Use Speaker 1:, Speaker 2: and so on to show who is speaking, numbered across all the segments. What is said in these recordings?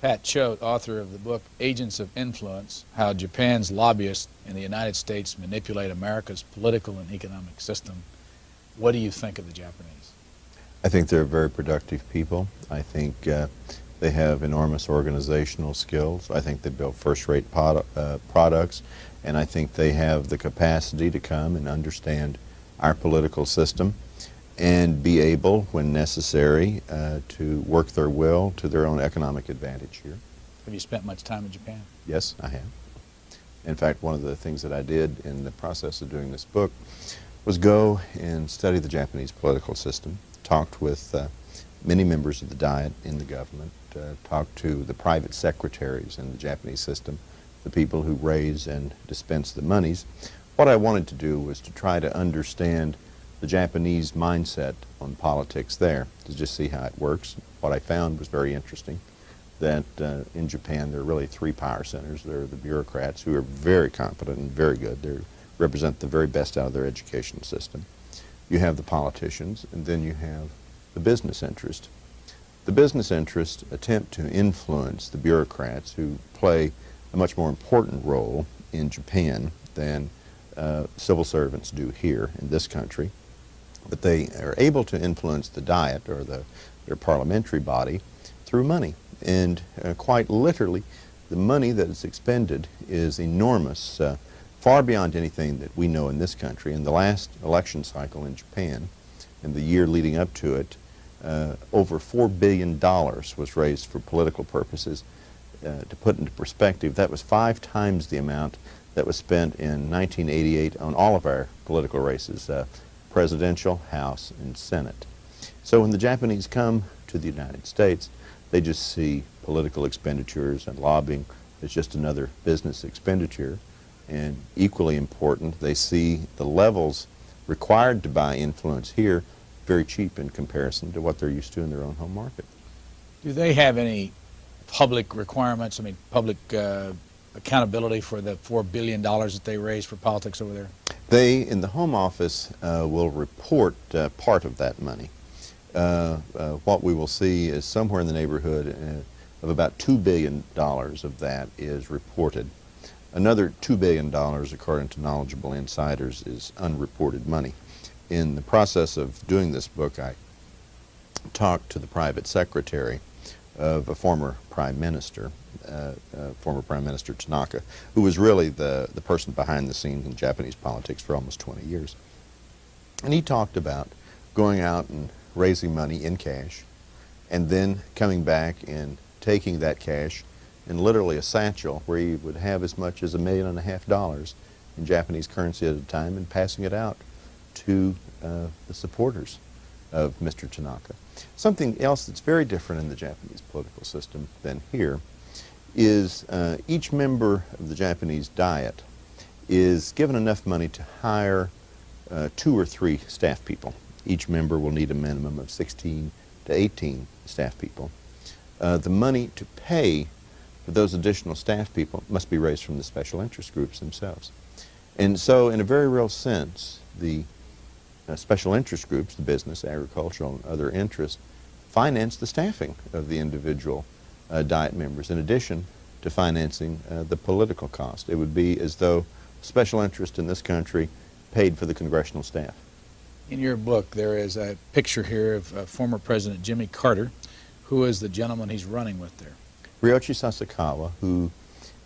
Speaker 1: Pat Choate, author of the book Agents of Influence, How Japan's Lobbyists in the United States Manipulate America's Political and Economic System. What do you think of the Japanese?
Speaker 2: I think they're very productive people. I think they have enormous organizational skills. I think they build first-rate products, and I think they have the capacity to come and understand our political system and be able, when necessary, to work their will to their own economic advantage here.
Speaker 1: Have you spent much time in Japan?
Speaker 2: Yes, I have. In fact, one of the things that I did in the process of doing this book was go and study the Japanese political system, talked with many members of the Diet in the government, talked to the private secretaries in the Japanese system, the people who raise and dispense the monies. What I wanted to do was to try to understand the Japanese mindset on politics there, to just see how it works. What I found was very interesting, that in Japan there are really three power centers. There are the bureaucrats, who are very competent and very good. They represent the very best out of their education system. You have the politicians, and then you have the business interest. The business interests attempt to influence the bureaucrats, who play a much more important role in Japan than civil servants do here in this country. But they are able to influence the Diet, or their parliamentary body, through money. And quite literally, the money that is expended is enormous, far beyond anything that we know in this country. In the last election cycle in Japan, in the year leading up to it, over $4 billion was raised for political purposes. To put into perspective, that was 5 times the amount that was spent in 1988 on all of our political races, presidential, House, and Senate. So when the Japanese come to the United States, they just see political expenditures and lobbying as just another business expenditure. And equally important, they see the levels required to buy influence here very cheap in comparison to what they're used to in their own home market.
Speaker 1: Do they have any public requirements, public accountability for the $4 billion that they raise for politics over there?
Speaker 2: They, in the Home Office, will report part of that money. What we will see is somewhere in the neighborhood of about $2 billion of that is reported. Another $2 billion, according to knowledgeable insiders, is unreported money. In the process of doing this book, I talked to the private secretary of a former Prime Minister, Tanaka, who was really the person behind the scenes in Japanese politics for almost 20 years. And he talked about going out and raising money in cash, and then coming back and taking that cash in literally a satchel where he would have as much as $1.5 million in Japanese currency at a time, and passing it out to the supporters of Mr. Tanaka. Something else that's very different in the Japanese political system than here is each member of the Japanese Diet is given enough money to hire 2 or 3 staff people. Each member will need a minimum of 16 to 18 staff people. The money to pay for those additional staff people must be raised from the special interest groups themselves. And so, in a very real sense, the special interest groups, the business, agricultural, and other interests, finance the staffing of the individual Diet members, in addition to financing the political cost. It would be as though special interest in this country paid for the congressional staff.
Speaker 1: In your book, there is a picture here of former President Jimmy Carter. Who is the gentleman he's running with there?
Speaker 2: Ryoichi Sasakawa, who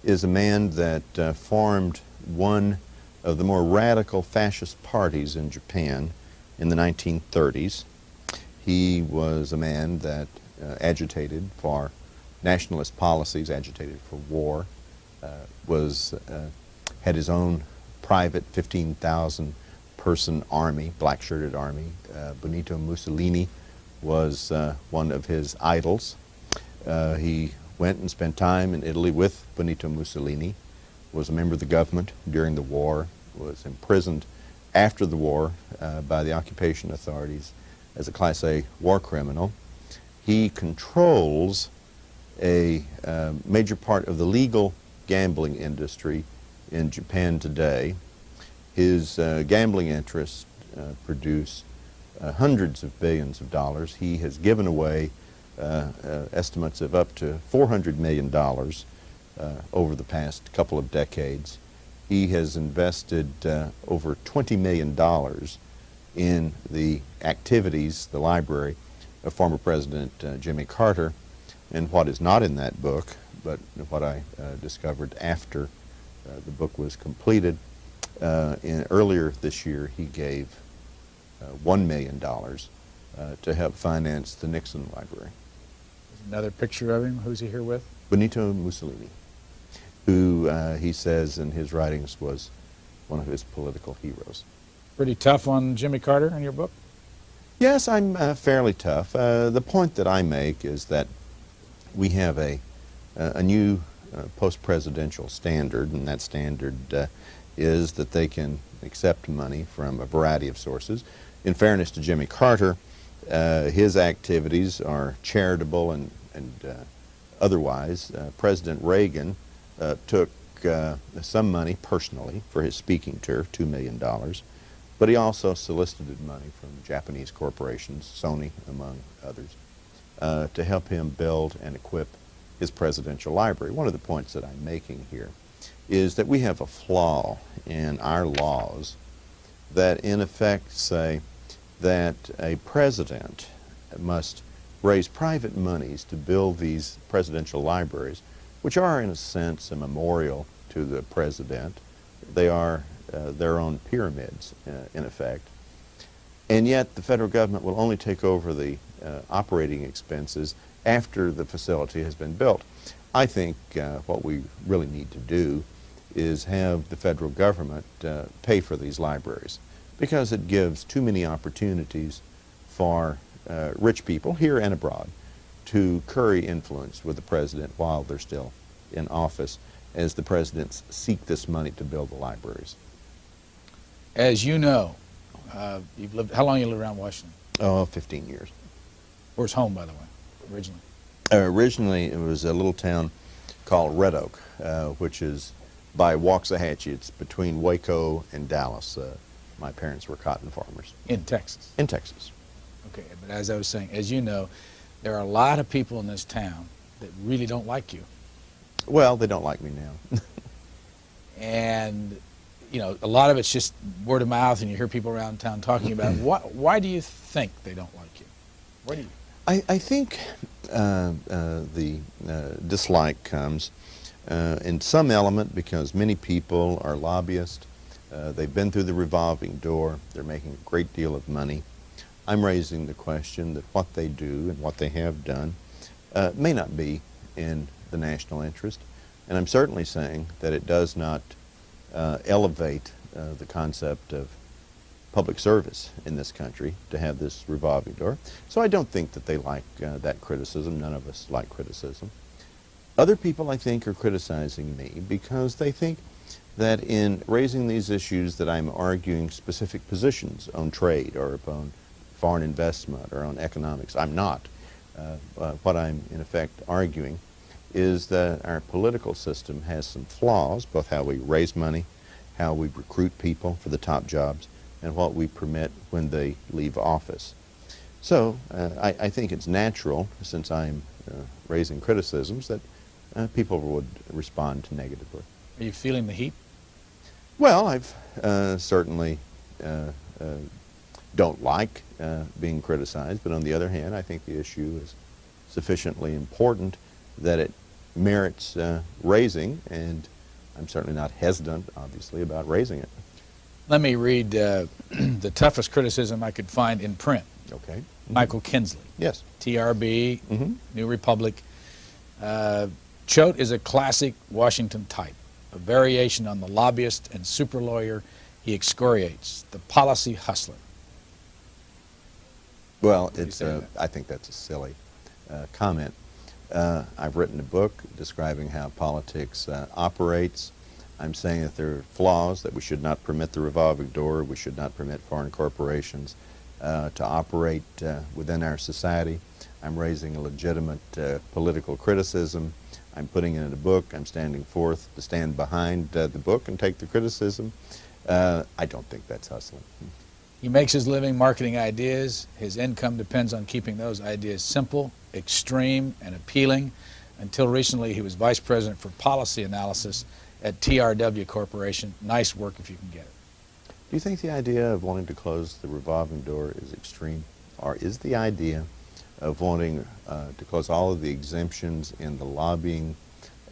Speaker 2: is a man that formed one of the more radical fascist parties in Japan in the 1930s. He was a man that agitated for nationalist policies, agitated for war, had his own private 15,000-person army, black-shirted army. Benito Mussolini was one of his idols. He went and spent time in Italy with Benito Mussolini, was a member of the government during the war, was imprisoned after the war by the occupation authorities as a Class A war criminal. He controls a major part of the legal gambling industry in Japan today. His gambling interests produce hundreds of billions of dollars. He has given away estimates of up to $400 million over the past couple of decades. He has invested over $20 million in the activities, the library, of former President Jimmy Carter. And what is not in that book, but what I discovered after the book was completed, earlier this year he gave $1 million to help finance the Nixon Library.
Speaker 1: There's another picture of him. Who's he here with?
Speaker 2: Benito Mussolini, who he says in his writings was one of his political heroes.
Speaker 1: Pretty tough on Jimmy Carter in your book?
Speaker 2: Yes, I'm fairly tough. The point that I make is that we have a new post-presidential standard, and that standard is that they can accept money from a variety of sources. In fairness to Jimmy Carter, his activities are charitable and otherwise. President Reagan took some money personally for his speaking tour, $2 million, but he also solicited money from Japanese corporations, Sony among others, to help him build and equip his presidential library. One of the points that I'm making here is that we have a flaw in our laws that in effect say that a president must raise private monies to build these presidential libraries, which are in a sense a memorial to the president. They are their own pyramids in effect. And yet the federal government will only take over the operating expenses after the facility has been built. I think what we really need to do is have the federal government pay for these libraries, because it gives too many opportunities for rich people here and abroad to curry influence with the president while they're still in office, as the presidents seek this money to build the libraries.
Speaker 1: As you know, how long you lived around Washington?
Speaker 2: Oh, 15 years.
Speaker 1: Where's home, by the way, originally?
Speaker 2: Originally, it was a little town called Red Oak, which is by Waxahachie. It's between Waco and Dallas. My parents were cotton farmers.
Speaker 1: In Texas?
Speaker 2: In Texas.
Speaker 1: Okay, but as I was saying, as you know, there are a lot of people in this town that really don't like you.
Speaker 2: Well, they don't like me now.
Speaker 1: And, you know, a lot of it's just word of mouth, and you hear people around town talking about it. Why do you think they don't like you? Why do you?
Speaker 2: I think the dislike comes in some element because many people are lobbyists. They've been through the revolving door. They're making a great deal of money. I'm raising the question that what they do and what they have done may not be in the national interest. And I'm certainly saying that it does not elevate the concept of public service in this country to have this revolving door. So I don't think that they like that criticism. None of us like criticism. Other people, I think, are criticizing me because they think that in raising these issues that I'm arguing specific positions on trade or upon foreign investment or on economics. I'm not. What I'm in effect arguing is that our political system has some flaws, both how we raise money, how we recruit people for the top jobs, and what we permit when they leave office. So I think it's natural, since I'm raising criticisms, that people would respond negatively.
Speaker 1: Are you feeling the heat?
Speaker 2: Well, I've certainly don't like being criticized, but on the other hand, I think the issue is sufficiently important that it merits raising, and I'm certainly not hesitant, obviously, about raising it.
Speaker 1: Let me read the toughest criticism I could find in print.
Speaker 2: Okay.
Speaker 1: Michael Kinsley.
Speaker 2: Yes.
Speaker 1: TRB, New Republic. Choate is a classic Washington type, a variation on the lobbyist and super lawyer he excoriates, the policy hustler.
Speaker 2: Well, I think that's a silly comment. I've written a book describing how politics operates. I'm saying that there are flaws, that we should not permit the revolving door, we should not permit foreign corporations to operate within our society. I'm raising a legitimate political criticism. I'm putting it in a book. I'm standing forth to stand behind the book and take the criticism. I don't think that's hustling.
Speaker 1: He makes his living marketing ideas. His income depends on keeping those ideas simple, extreme and appealing. Until recently, he was vice president for policy analysis at TRW Corporation. Nice work if you can get it.
Speaker 2: Do you think the idea of wanting to close the revolving door is extreme? Or is the idea of wanting to close all of the exemptions in the lobbying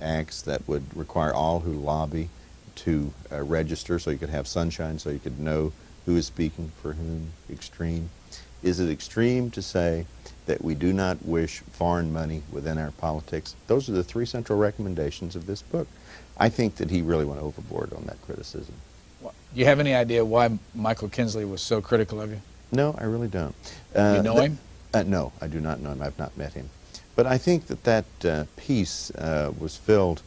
Speaker 2: acts that would require all who lobby to register so you could have sunshine, so you could know who is speaking for whom, extreme? Is it extreme to say that we do not wish foreign money within our politics? Those are the three central recommendations of this book. I think that he really went overboard on that criticism.
Speaker 1: Do you have any idea why Michael Kinsley was so critical of you?
Speaker 2: No, I really don't.
Speaker 1: You know him?
Speaker 2: No, I do not know him. I've not met him. But I think that that piece was filled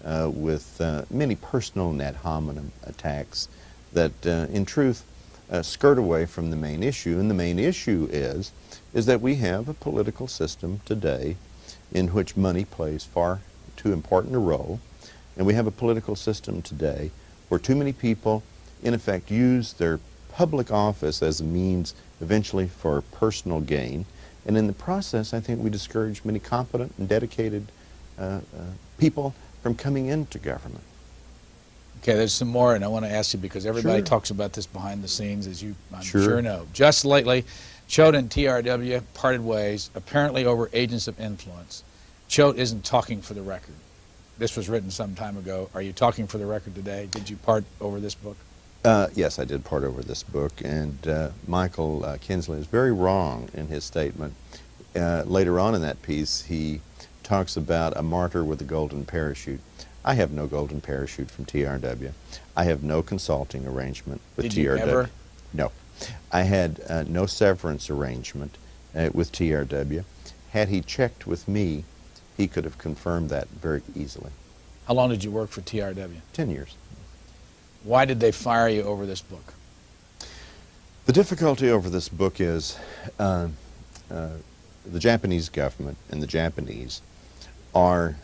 Speaker 2: with many personal and ad hominem attacks that, in truth, skirt away from the main issue. And the main issue is that we have a political system today in which money plays far too important a role. And we have a political system today where too many people, in effect, use their public office as a means eventually for personal gain. And in the process, I think we discourage many competent and dedicated people from coming into government.
Speaker 1: Okay, there's some more, and I want to ask you because everybody
Speaker 2: Sure.
Speaker 1: talks about this behind the scenes, as you, I'm
Speaker 2: Sure.
Speaker 1: sure know. Just lately, Choate and TRW parted ways, apparently over agents of influence. Choate isn't talking for the record. This was written some time ago. Are you talking for the record today? Did you part over this book?
Speaker 2: Yes, I did part over this book, and Michael Kinsley is very wrong in his statement. Later on in that piece, he talks about a martyr with a golden parachute. I have no golden parachute from TRW. I have no consulting arrangement with
Speaker 1: Did
Speaker 2: TRW.
Speaker 1: you ever?
Speaker 2: No. I had no severance arrangement with TRW. Had he checked with me, he could have confirmed that very easily.
Speaker 1: How long did you work for TRW?
Speaker 2: 10 years.
Speaker 1: Why did they fire you over this book?
Speaker 2: The difficulty over this book is the Japanese government and the Japanese are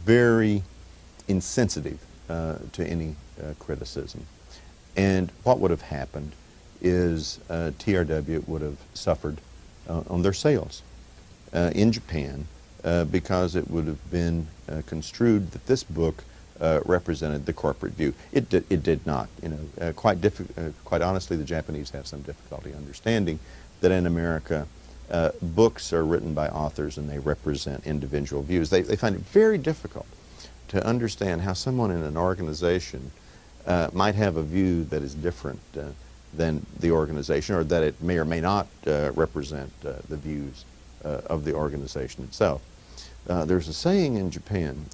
Speaker 2: very insensitive to any criticism. And what would have happened is TRW would have suffered on their sales in Japan because it would have been construed that this book represented the corporate view. It did not. You know, quite honestly, the Japanese have some difficulty understanding that in America, books are written by authors and they represent individual views. They find it very difficult to understand how someone in an organization might have a view that is different than the organization, or that it may or may not represent the views of the organization itself. There's a saying in Japan,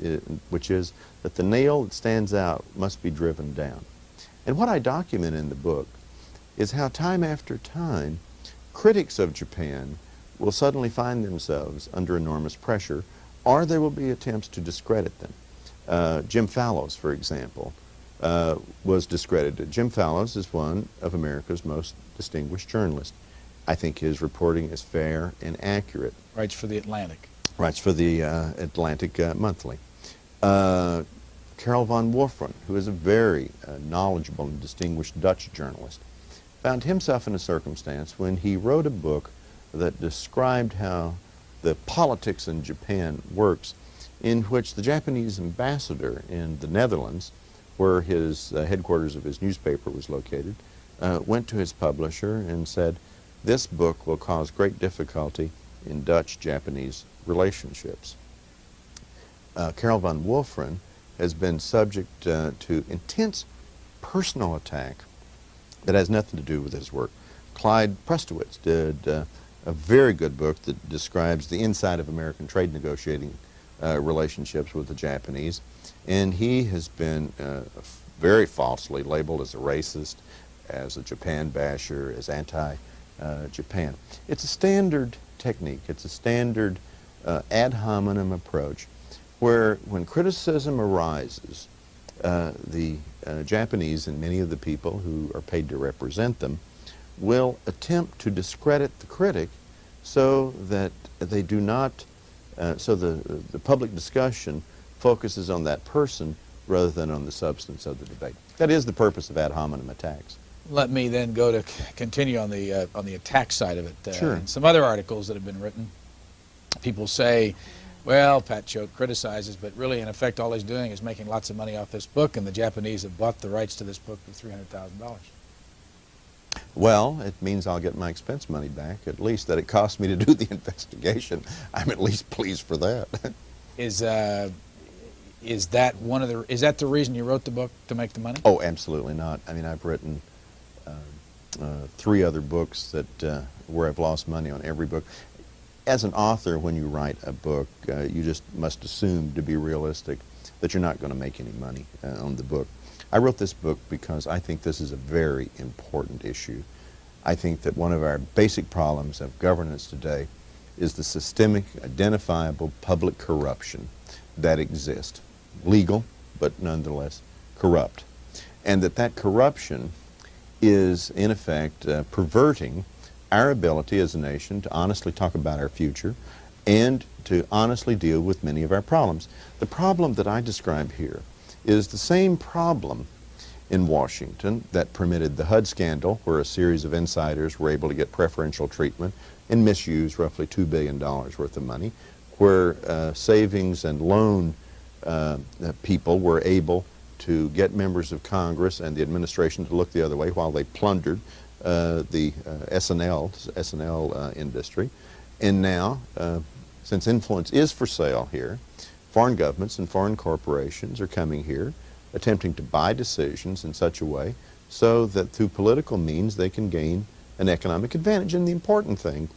Speaker 2: which is that the nail that stands out must be driven down. And what I document in the book is how time after time, critics of Japan will suddenly find themselves under enormous pressure, or there will be attempts to discredit them. Jim Fallows, for example, was discredited. Jim Fallows is one of America's most distinguished journalists. I think his reporting is fair and accurate.
Speaker 1: Writes for the Atlantic.
Speaker 2: Writes for the Atlantic Monthly. Karel van Wolfram, who is a very knowledgeable and distinguished Dutch journalist, found himself in a circumstance when he wrote a book that described how the politics in Japan works, in which the Japanese ambassador in the Netherlands, where his headquarters of his newspaper was located, went to his publisher and said, "This book will cause great difficulty in Dutch-Japanese relationships." Karel van Wolfram has been subject to intense personal attack that has nothing to do with his work. Clyde Prestowitz did a very good book that describes the inside of American trade negotiating relationships with the Japanese, and he has been very falsely labeled as a racist, as a Japan basher, as anti-Japan. It's a standard technique. It's a standard ad hominem approach where when criticism arises, the Japanese and many of the people who are paid to represent them will attempt to discredit the critic so that they do not, so the public discussion focuses on that person rather than on the substance of the debate. That is the purpose of ad hominem attacks.
Speaker 1: Let me then go to continue on the attack side of it.
Speaker 2: Sure.
Speaker 1: And some other articles that have been written. People say, well, Pat Choate criticizes, but really, in effect, all he's doing is making lots of money off this book, and the Japanese have bought the rights to this book for $300,000.
Speaker 2: Well, it means I'll get my expense money back, at least that it cost me to do the investigation. I'm at least pleased for that.
Speaker 1: Is that the reason you wrote the book, to make the money?
Speaker 2: Oh, absolutely not. I mean, I've written 3 other books that where I've lost money on every book. As an author, when you write a book, you just must assume, to be realistic, that you're not going to make any money on the book. I wrote this book because I think this is a very important issue. I think that one of our basic problems of governance today is the systemic, identifiable public corruption that exists. Legal, but nonetheless corrupt. And that corruption is, in effect, perverting our ability as a nation to honestly talk about our future and to honestly deal with many of our problems. The problem that I describe here is the same problem in Washington that permitted the HUD scandal, where a series of insiders were able to get preferential treatment and misuse roughly $2 billion worth of money, where savings and loan people were able to get members of Congress and the administration to look the other way while they plundered the SNL industry. And now, since influence is for sale here, foreign governments and foreign corporations are coming here, attempting to buy decisions in such a way so that through political means they can gain an economic advantage. And the important thing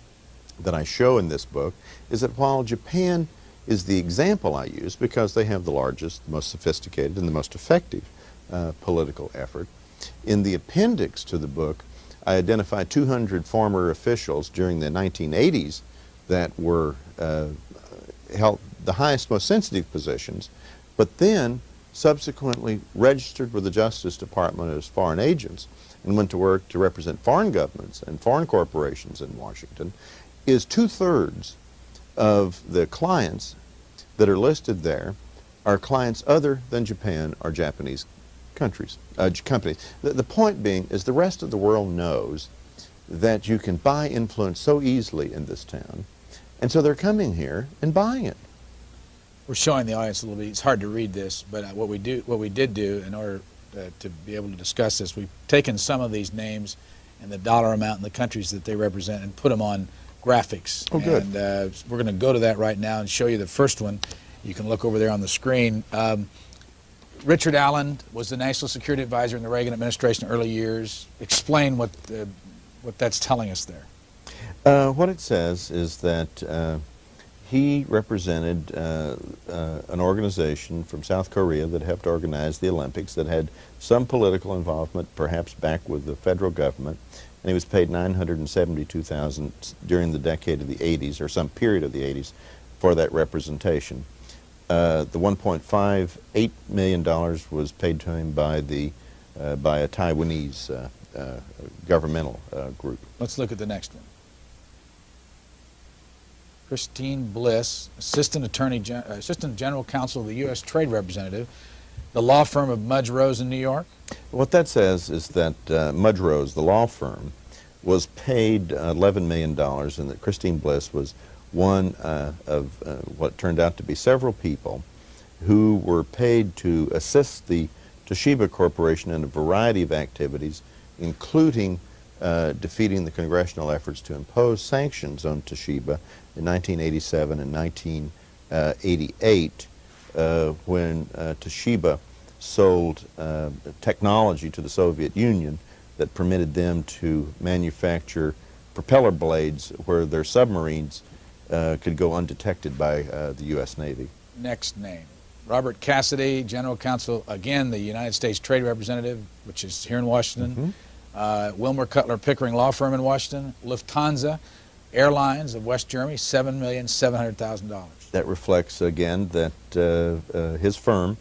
Speaker 2: that I show in this book is that while Japan is the example I use because they have the largest, most sophisticated, and the most effective political effort, in the appendix to the book I identify 200 former officials during the 1980s that were held the highest, most sensitive positions, but then subsequently registered with the Justice Department as foreign agents and went to work to represent foreign governments and foreign corporations in Washington. Is 2/3 of the clients that are listed there are clients other than Japan or Japanese companies. The point being is the rest of the world knows that you can buy influence so easily in this town, and so they're coming here and buying it.
Speaker 1: We're showing the audience a little bit. It's hard to read this, but what we did do in order to be able to discuss this, we've taken some of these names and the dollar amount and the countries that they represent and put them on graphics.
Speaker 2: Oh, good.
Speaker 1: And we're going to go to that right now and show you the first one. You can look over there on the screen. Richard Allen was the National Security Advisor in the Reagan administration early years. Explain what that's telling us there.
Speaker 2: What it says is that he represented an organization from South Korea that helped organize the Olympics that had some political involvement, perhaps back with the federal government, and he was paid $972,000 during the decade of the 80s, or some period of the 80s, for that representation. The $1.58 million was paid to him by a Taiwanese governmental group.
Speaker 1: Let's look at the next one. Christine Bliss, Assistant General Counsel of the U.S. Trade Representative, the law firm of Mudge Rose in New York.
Speaker 2: What that says is that Mudge Rose, the law firm, was paid $11 million, and that Christine Bliss was one of what turned out to be several people who were paid to assist the Toshiba Corporation in a variety of activities, including defeating the congressional efforts to impose sanctions on Toshiba in 1987 and 1988 when Toshiba sold technology to the Soviet Union that permitted them to manufacture propeller blades where their submarines could go undetected by the U.S. Navy.
Speaker 1: Next name. Robert Cassidy, General Counsel, again, the United States Trade Representative, which is here in Washington. Wilmer Cutler Pickering Law Firm in Washington. Lufthansa Airlines of West Germany, $7,700,000.
Speaker 2: That reflects, again, that his firm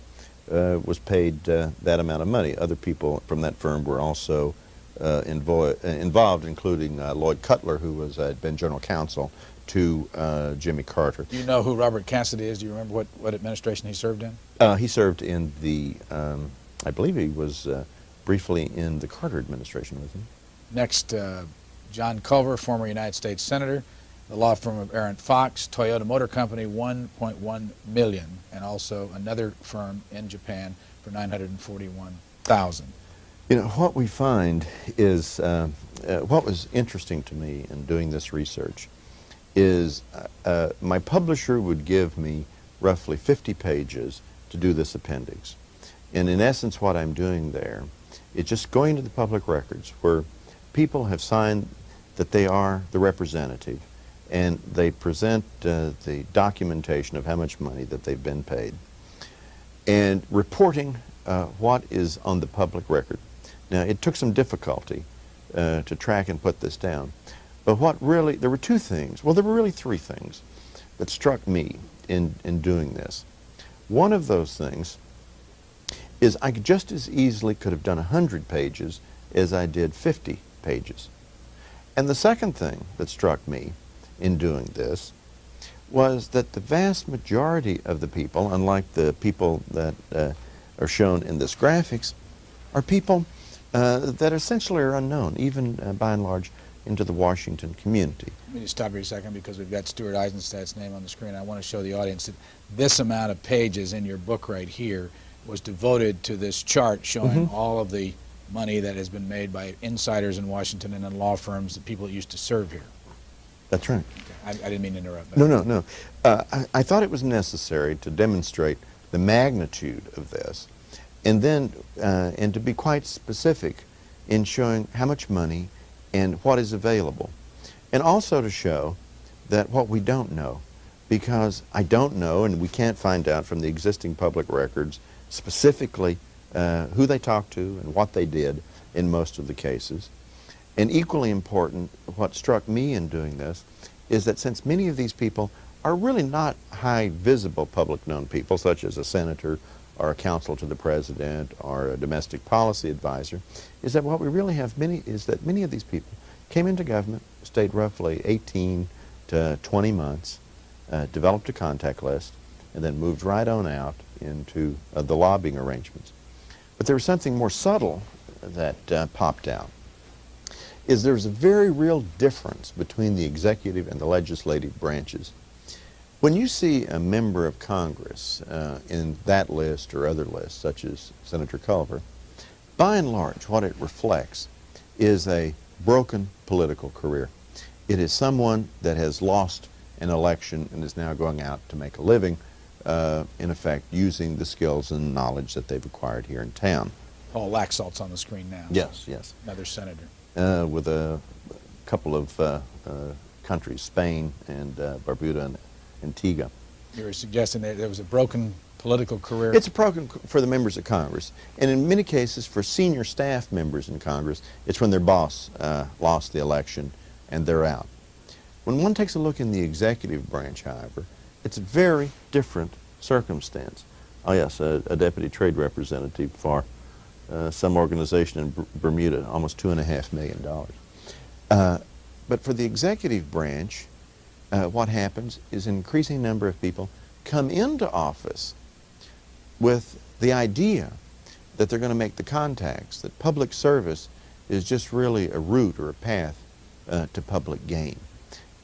Speaker 2: was paid that amount of money. Other people from that firm were also involved, including Lloyd Cutler, who had been General Counsel to Jimmy Carter.
Speaker 1: Do you know who Robert Cassidy is? Do you remember what administration he served in?
Speaker 2: He served in the, I believe he was briefly in the Carter administration with him.
Speaker 1: Next, John Culver, former United States Senator. The law firm of Aaron Fox, Toyota Motor Company, $1.1 million, and also another firm in Japan for $941,000.
Speaker 2: You know, what we find is, what was interesting to me in doing this research is my publisher would give me roughly 50 pages to do this appendix. And in essence, what I'm doing there is just going to the public records where people have signed that they are the representative, and they present the documentation of how much money that they've been paid, and reporting what is on the public record. Now, it took some difficulty to track and put this down, but what really, there were two things, well, there were really three things that struck me in doing this. One of those things is I just as easily could have done 100 pages as I did 50 pages. And the second thing that struck me in doing this was that the vast majority of the people, unlike the people that are shown in this graphics, are people that essentially are unknown, even by and large, into the Washington community.
Speaker 1: Let me just stop here a second because we've got Stuart Eisenstadt's name on the screen. I want to show the audience that this amount of pages in your book right here was devoted to this chart showing all of the money that has been made by insiders in Washington and in law firms, the people that used to serve here.
Speaker 2: That's right.
Speaker 1: Okay. I didn't mean to interrupt.
Speaker 2: No. I thought it was necessary to demonstrate the magnitude of this, and then and to be quite specific in showing how much money and what is available, and also to show that what we don't know, because I don't know and we can't find out from the existing public records specifically who they talked to and what they did in most of the cases. And equally important, what struck me in doing this is that since many of these people are really not high visible public known people, such as a senator or a counsel to the president or a domestic policy advisor, is that what we really have is that many of these people came into government, stayed roughly 18 to 20 months, developed a contact list, and then moved right on out into the lobbying arrangements. But there was something more subtle that popped out. There's a very real difference between the executive and the legislative branches. When you see a member of Congress in that list or other lists, such as Senator Culver, by and large what it reflects is a broken political career. It is someone that has lost an election and is now going out to make a living, in effect using the skills and knowledge that they've acquired here in town.
Speaker 1: Paul Laxalt's on the screen now.
Speaker 2: Yes, yes.
Speaker 1: Another senator.
Speaker 2: With a couple of countries, Spain and Barbuda and Antigua.
Speaker 1: You were suggesting that there was a broken political career?
Speaker 2: It's a broken for the members of Congress. And in many cases, for senior staff members in Congress, it's when their boss lost the election and they're out. When one takes a look in the executive branch, however, it's a very different circumstance. Oh yes, a deputy trade representative for some organization in Bermuda, almost $2.5 million. But for the executive branch, what happens is an increasing number of people come into office with the idea that they're going to make the contacts, that public service is just really a route or a path to public gain.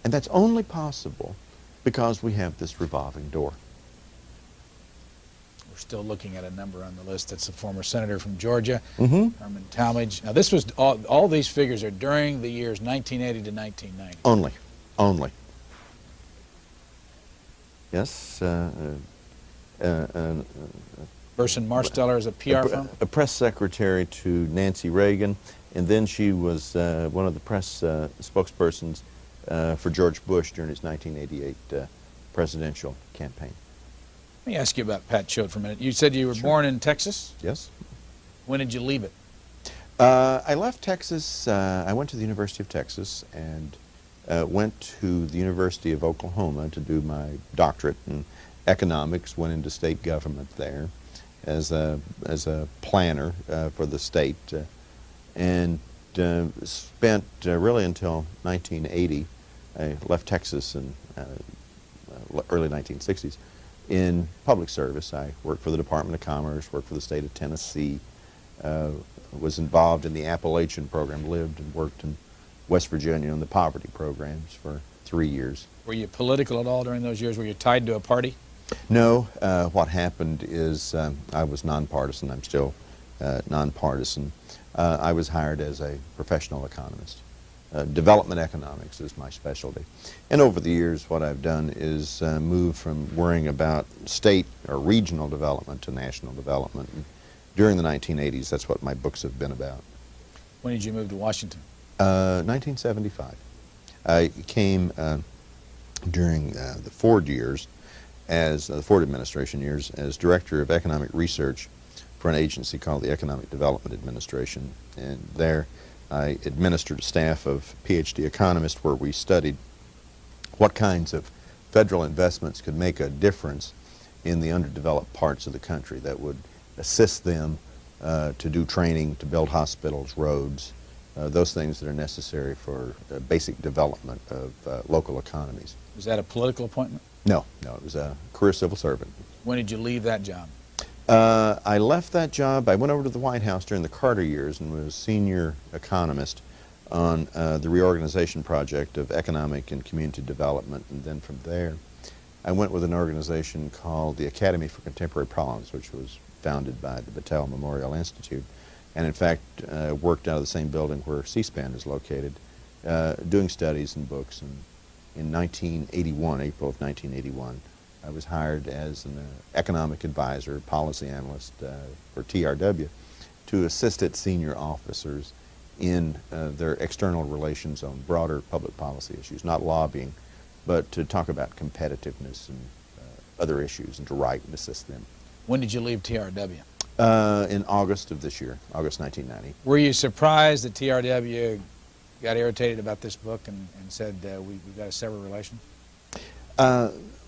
Speaker 2: And that's only possible because we have this revolving door.
Speaker 1: We're still looking at a number on the list. That's a former senator from Georgia,
Speaker 2: Mm-hmm.
Speaker 1: Herman Talmadge. Now, this was all these figures are during the years 1980 to 1990.
Speaker 2: Only. Yes.
Speaker 1: Burson Marsteller is a PR firm?
Speaker 2: A press secretary to Nancy Reagan, and then she was one of the press spokespersons for George Bush during his 1988 presidential campaign.
Speaker 1: Let me ask you about Pat Choate for a minute. You said you were born in Texas?
Speaker 2: Yes.
Speaker 1: When did you leave it?
Speaker 2: I left Texas. I went to the University of Texas and went to the University of Oklahoma to do my doctorate in economics. Went into state government there as a planner for the state, and spent really until 1980. I left Texas in early 1960s. In public service. I worked for the Department of Commerce, worked for the state of Tennessee, was involved in the Appalachian program, lived and worked in West Virginia in the poverty programs for 3 years.
Speaker 1: Were you political at all during those years? Were you tied to a party?
Speaker 2: No, what happened is I was nonpartisan. I'm still nonpartisan. I was hired as a professional economist. Development economics is my specialty. And over the years, what I've done is move from worrying about state or regional development to national development. And during the 1980s, that's what my books have been about.
Speaker 1: When did you move to Washington?
Speaker 2: 1975. I came during the Ford years, as the Ford administration years, as director of economic research for an agency called the Economic Development Administration. And there I administered a staff of PhD economists where we studied what kinds of federal investments could make a difference in the underdeveloped parts of the country that would assist them to do training, to build hospitals, roads, those things that are necessary for basic development of local economies.
Speaker 1: Was that a political appointment?
Speaker 2: No, it was a career civil servant.
Speaker 1: When did you leave that job?
Speaker 2: I left that job. I went over to the White House during the Carter years and was senior economist on the reorganization project of economic and community development. And then from there, I went with an organization called the Academy for Contemporary Problems, which was founded by the Battelle Memorial Institute, and in fact worked out of the same building where C-SPAN is located, doing studies and books. And in 1981, April of 1981, I was hired as an economic advisor, policy analyst for TRW to assist its senior officers in their external relations on broader public policy issues, not lobbying, but to talk about competitiveness and other issues and to write and assist them.
Speaker 1: When did you leave TRW?
Speaker 2: In August of this year, August 1990.
Speaker 1: Were you surprised that TRW got irritated about this book and said we've got to sever relations?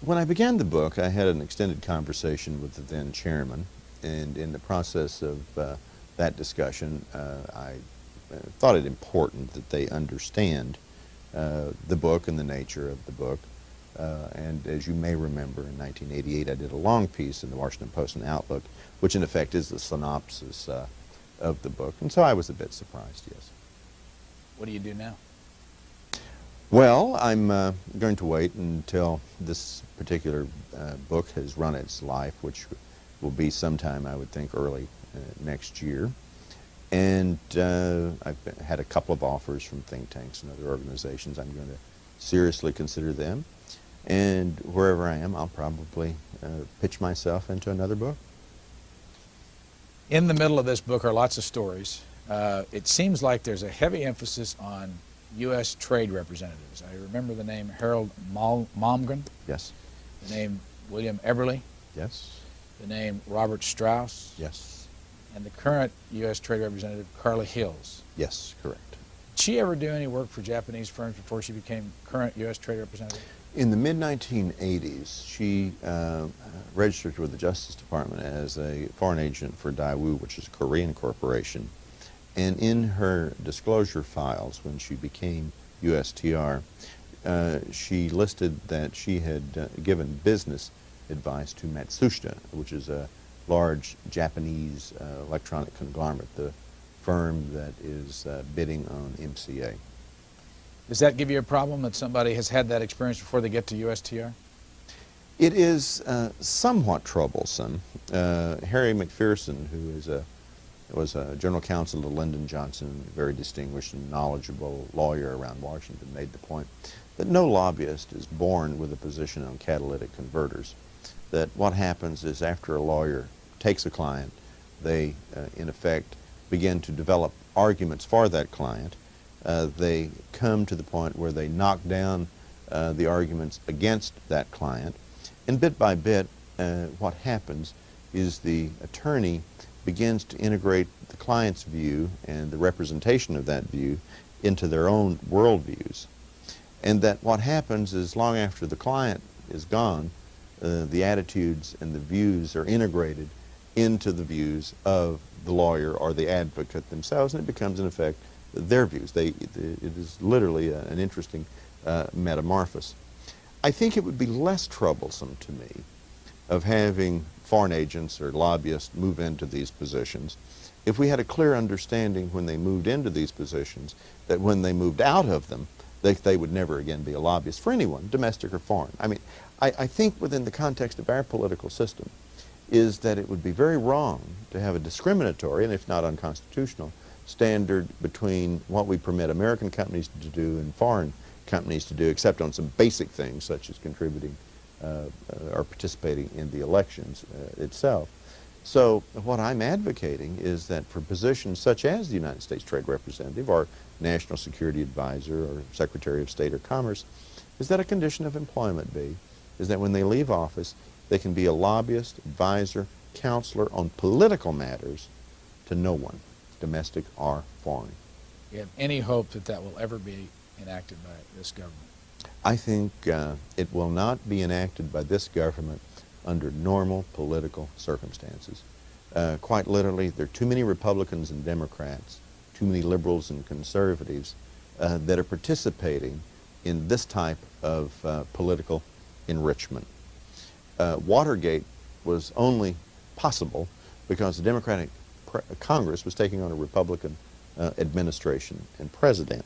Speaker 2: When I began the book, I had an extended conversation with the then chairman, and in the process of that discussion, I thought it important that they understand the book and the nature of the book. And as you may remember, in 1988, I did a long piece in the Washington Post and Outlook, which in effect is the synopsis of the book. And so I was a bit surprised, yes.
Speaker 1: What do you do now?
Speaker 2: Well, I'm going to wait until this particular book has run its life, which will be sometime, I would think, early next year. And I've had a couple of offers from think tanks and other organizations. I'm going to seriously consider them. And wherever I am, I'll probably pitch myself into another book.
Speaker 1: In the middle of this book are lots of stories. It seems like there's a heavy emphasis on U.S. trade representatives. I remember the name Harold Malmgren.
Speaker 2: Yes.
Speaker 1: The name William Eberly.
Speaker 2: Yes.
Speaker 1: The name Robert Strauss.
Speaker 2: Yes.
Speaker 1: And the current U.S. trade representative, Carla Hills.
Speaker 2: Yes, correct.
Speaker 1: Did she ever do any work for Japanese firms before she became current U.S. trade representative?
Speaker 2: In the mid-1980s, she registered with the Justice Department as a foreign agent for Daewoo, which is a Korean corporation. And in her disclosure files, when she became USTR, she listed that she had given business advice to Matsushita, which is a large Japanese electronic conglomerate, the firm that is bidding on MCA.
Speaker 1: Does that give you a problem that somebody has had that experience before they get to USTR?
Speaker 2: It is somewhat troublesome. Harry McPherson, who was a general counsel to Lyndon Johnson, a very distinguished and knowledgeable lawyer around Washington, made the point that no lobbyist is born with a position on catalytic converters. That what happens is after a lawyer takes a client, they, in effect, begin to develop arguments for that client. They come to the point where they knock down the arguments against that client. And bit by bit, what happens is the attorney begins to integrate the client's view and the representation of that view into their own worldviews. And that what happens is long after the client is gone, the attitudes and the views are integrated into the views of the lawyer or the advocate themselves, and it becomes, in effect, their views. It is literally an interesting metamorphosis. I think it would be less troublesome to me of having foreign agents or lobbyists move into these positions if we had a clear understanding when they moved into these positions that when they moved out of them, they would never again be a lobbyist for anyone, domestic or foreign. I mean, I think within the context of our political system is that it would be very wrong to have a discriminatory, and if not unconstitutional, standard between what we permit American companies to do and foreign companies to do, except on some basic things such as contributing or participating in the elections itself. So what I'm advocating is that for positions such as the United States Trade Representative or National Security Advisor or Secretary of State or Commerce, is that a condition of employment be, is that when they leave office, they can be a lobbyist, advisor, counselor on political matters to no one, domestic or foreign.
Speaker 1: Do you have any hope that that will ever be enacted by this government?
Speaker 2: I think it will not be enacted by this government under normal political circumstances. Quite literally, there are too many Republicans and Democrats, too many liberals and conservatives that are participating in this type of political enrichment. Watergate was only possible because the Democratic Congress was taking on a Republican administration and president.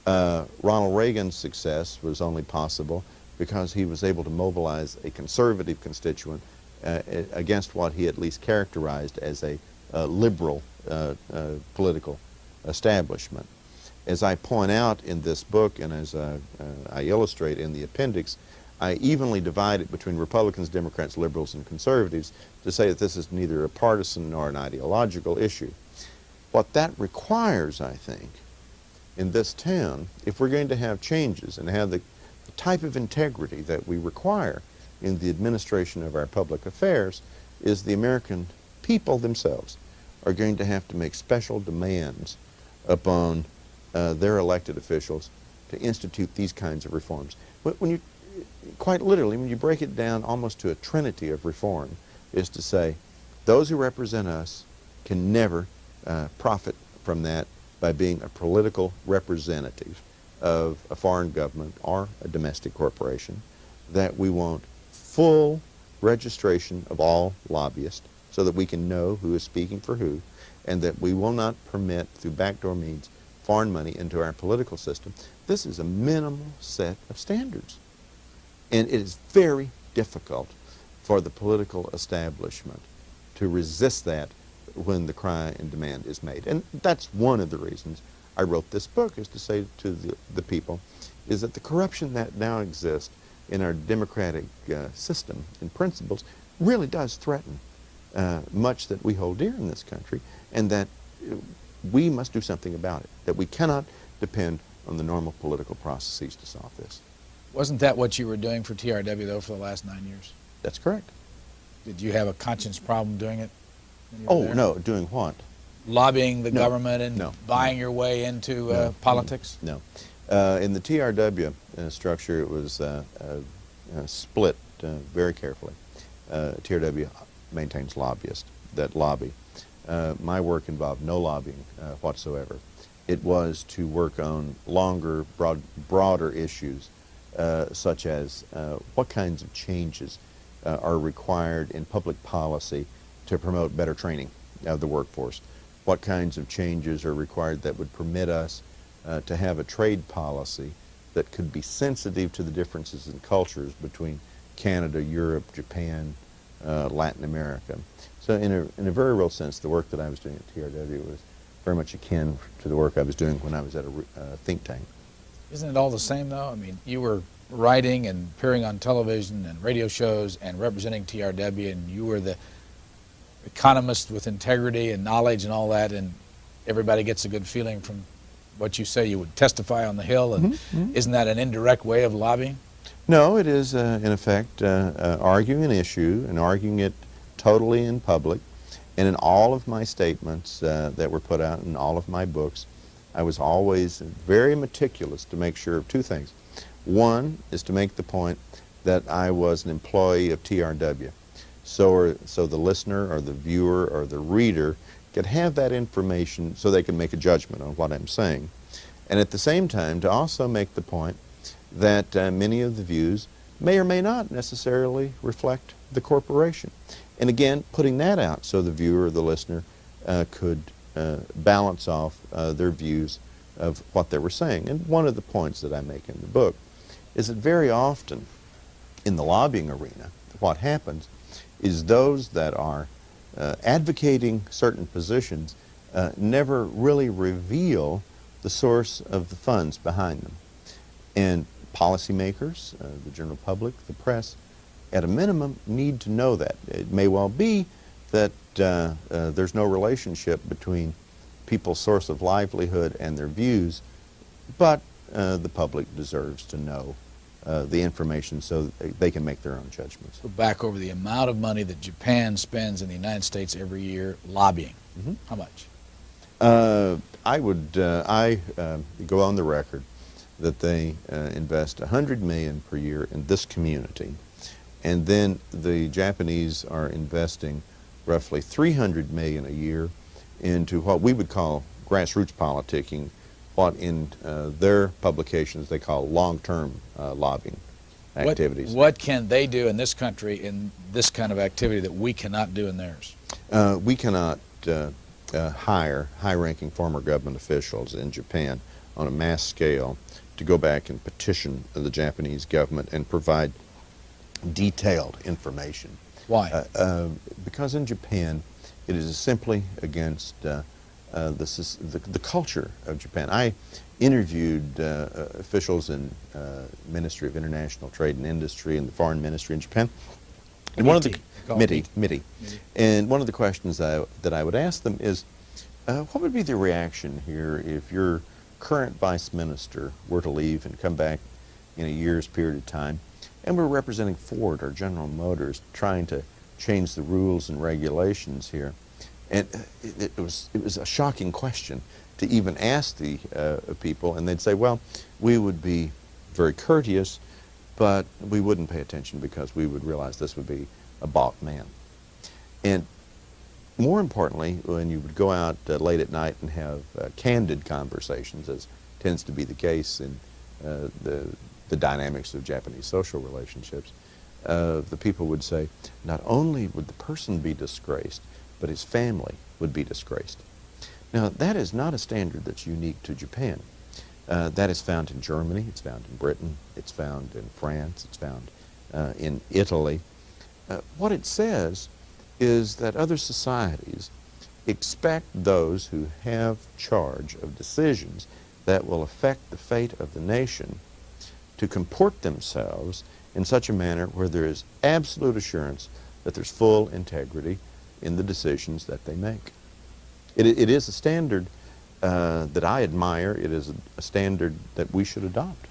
Speaker 2: Ronald Reagan's success was only possible because he was able to mobilize a conservative constituent against what he at least characterized as a liberal political establishment. As I point out in this book and as I illustrate in the appendix, I evenly divide it between Republicans, Democrats, liberals, and conservatives to say that this is neither a partisan nor an ideological issue. What that requires, I think, in this town, if we're going to have changes and have the type of integrity that we require in the administration of our public affairs, is the American people themselves are going to have to make special demands upon their elected officials to institute these kinds of reforms. When you, quite literally, when you break it down almost to a trinity of reform, is to say those who represent us can never profit from that by being a political representative of a foreign government or a domestic corporation, that we want full registration of all lobbyists so that we can know who is speaking for who, and that we will not permit through backdoor means foreign money into our political system. This is a minimal set of standards. And it is very difficult for the political establishment to resist that when the cry and demand is made. And that's one of the reasons I wrote this book, is to say to the people, is that the corruption that now exists in our democratic system and principles really does threaten much that we hold dear in this country, and that we must do something about it, that we cannot depend on the normal political processes to solve this.
Speaker 1: Wasn't that what you were doing for TRW, though, for the last 9 years?
Speaker 2: That's correct.
Speaker 1: Did you have a conscience problem doing it?
Speaker 2: Oh, no. Doing what?
Speaker 1: Lobbying the government and buying your way into politics?
Speaker 2: No. In the TRW structure, it was split very carefully. TRW maintains lobbyists that lobby. My work involved no lobbying whatsoever. It was to work on longer, broader issues, such as what kinds of changes are required in public policy to promote better training of the workforce. What kinds of changes are required that would permit us to have a trade policy that could be sensitive to the differences in cultures between Canada, Europe, Japan, Latin America. So in a very real sense, the work that I was doing at TRW was very much akin to the work I was doing when I was at a think tank.
Speaker 1: Isn't it all the same, though? I mean, you were writing and appearing on television and radio shows and representing TRW, and you were the economist with integrity and knowledge and all that, and everybody gets a good feeling from what you say. You would testify on the Hill, and isn't that an indirect way of lobbying?
Speaker 2: No, it is, in effect, arguing an issue and arguing it totally in public. And in all of my statements that were put out in all of my books, I was always very meticulous to make sure of two things. One is to make the point that I was an employee of TRW. So the listener or the viewer or the reader could have that information so they can make a judgment on what I'm saying. And at the same time, to also make the point that many of the views may or may not necessarily reflect the corporation. And again, putting that out so the viewer or the listener could balance off their views of what they were saying. And one of the points that I make in the book is that very often in the lobbying arena, what happens is those that are advocating certain positions never really reveal the source of the funds behind them. And policymakers, the general public, the press, at a minimum need to know that. It may well be that there's no relationship between people's source of livelihood and their views, but the public deserves to know the information so that they can make their own judgments.
Speaker 1: Go back over the amount of money that Japan spends in the United States every year lobbying.
Speaker 2: Mm-hmm.
Speaker 1: How much?
Speaker 2: I go on the record that they invest $100 million per year in this community, and then the Japanese are investing roughly $300 million a year into what we would call grassroots politicking, what in their publications they call long-term lobbying activities.
Speaker 1: What can they do in this country in this kind of activity that we cannot do in theirs?
Speaker 2: We cannot hire high-ranking former government officials in Japan on a mass scale to go back and petition the Japanese government and provide detailed information.
Speaker 1: Why?
Speaker 2: Because in Japan, it is simply against the culture of Japan. I interviewed officials in Ministry of International Trade and Industry and the Foreign Ministry in Japan. And one of the MITI. And one of the questions that I would ask them is, what would be the reaction here if your current vice minister were to leave and come back in a year's period of time, and we're representing Ford or General Motors trying to change the rules and regulations here? And it was a shocking question to even ask the people, and they'd say, well, we would be very courteous, but we wouldn't pay attention because we would realize this would be a bought man. And more importantly, when you would go out late at night and have candid conversations, as tends to be the case in the dynamics of Japanese social relationships, the people would say, not only would the person be disgraced, but his family would be disgraced. Now, that is not a standard that's unique to Japan. That is found in Germany, it's found in Britain, it's found in France, it's found in Italy. What it says is that other societies expect those who have charge of decisions that will affect the fate of the nation to comport themselves in such a manner where there is absolute assurance that there's full integrity in the decisions that they make. It is a standard that I admire. It is a standard that we should adopt.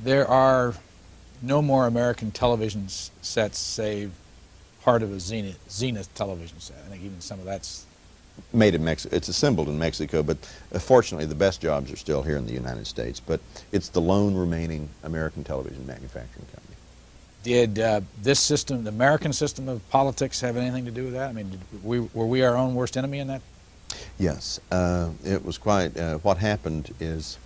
Speaker 1: There are no more American television sets save part of a Zenith television set. I think even some of that's
Speaker 2: made in Mexico. It's assembled in Mexico, but fortunately the best jobs are still here in the United States. But it's the lone remaining American television manufacturing company.
Speaker 1: Did this system, the American system of politics, have anything to do with that? I mean, were we our own worst enemy in that?
Speaker 2: Yes. It was quite, what happened is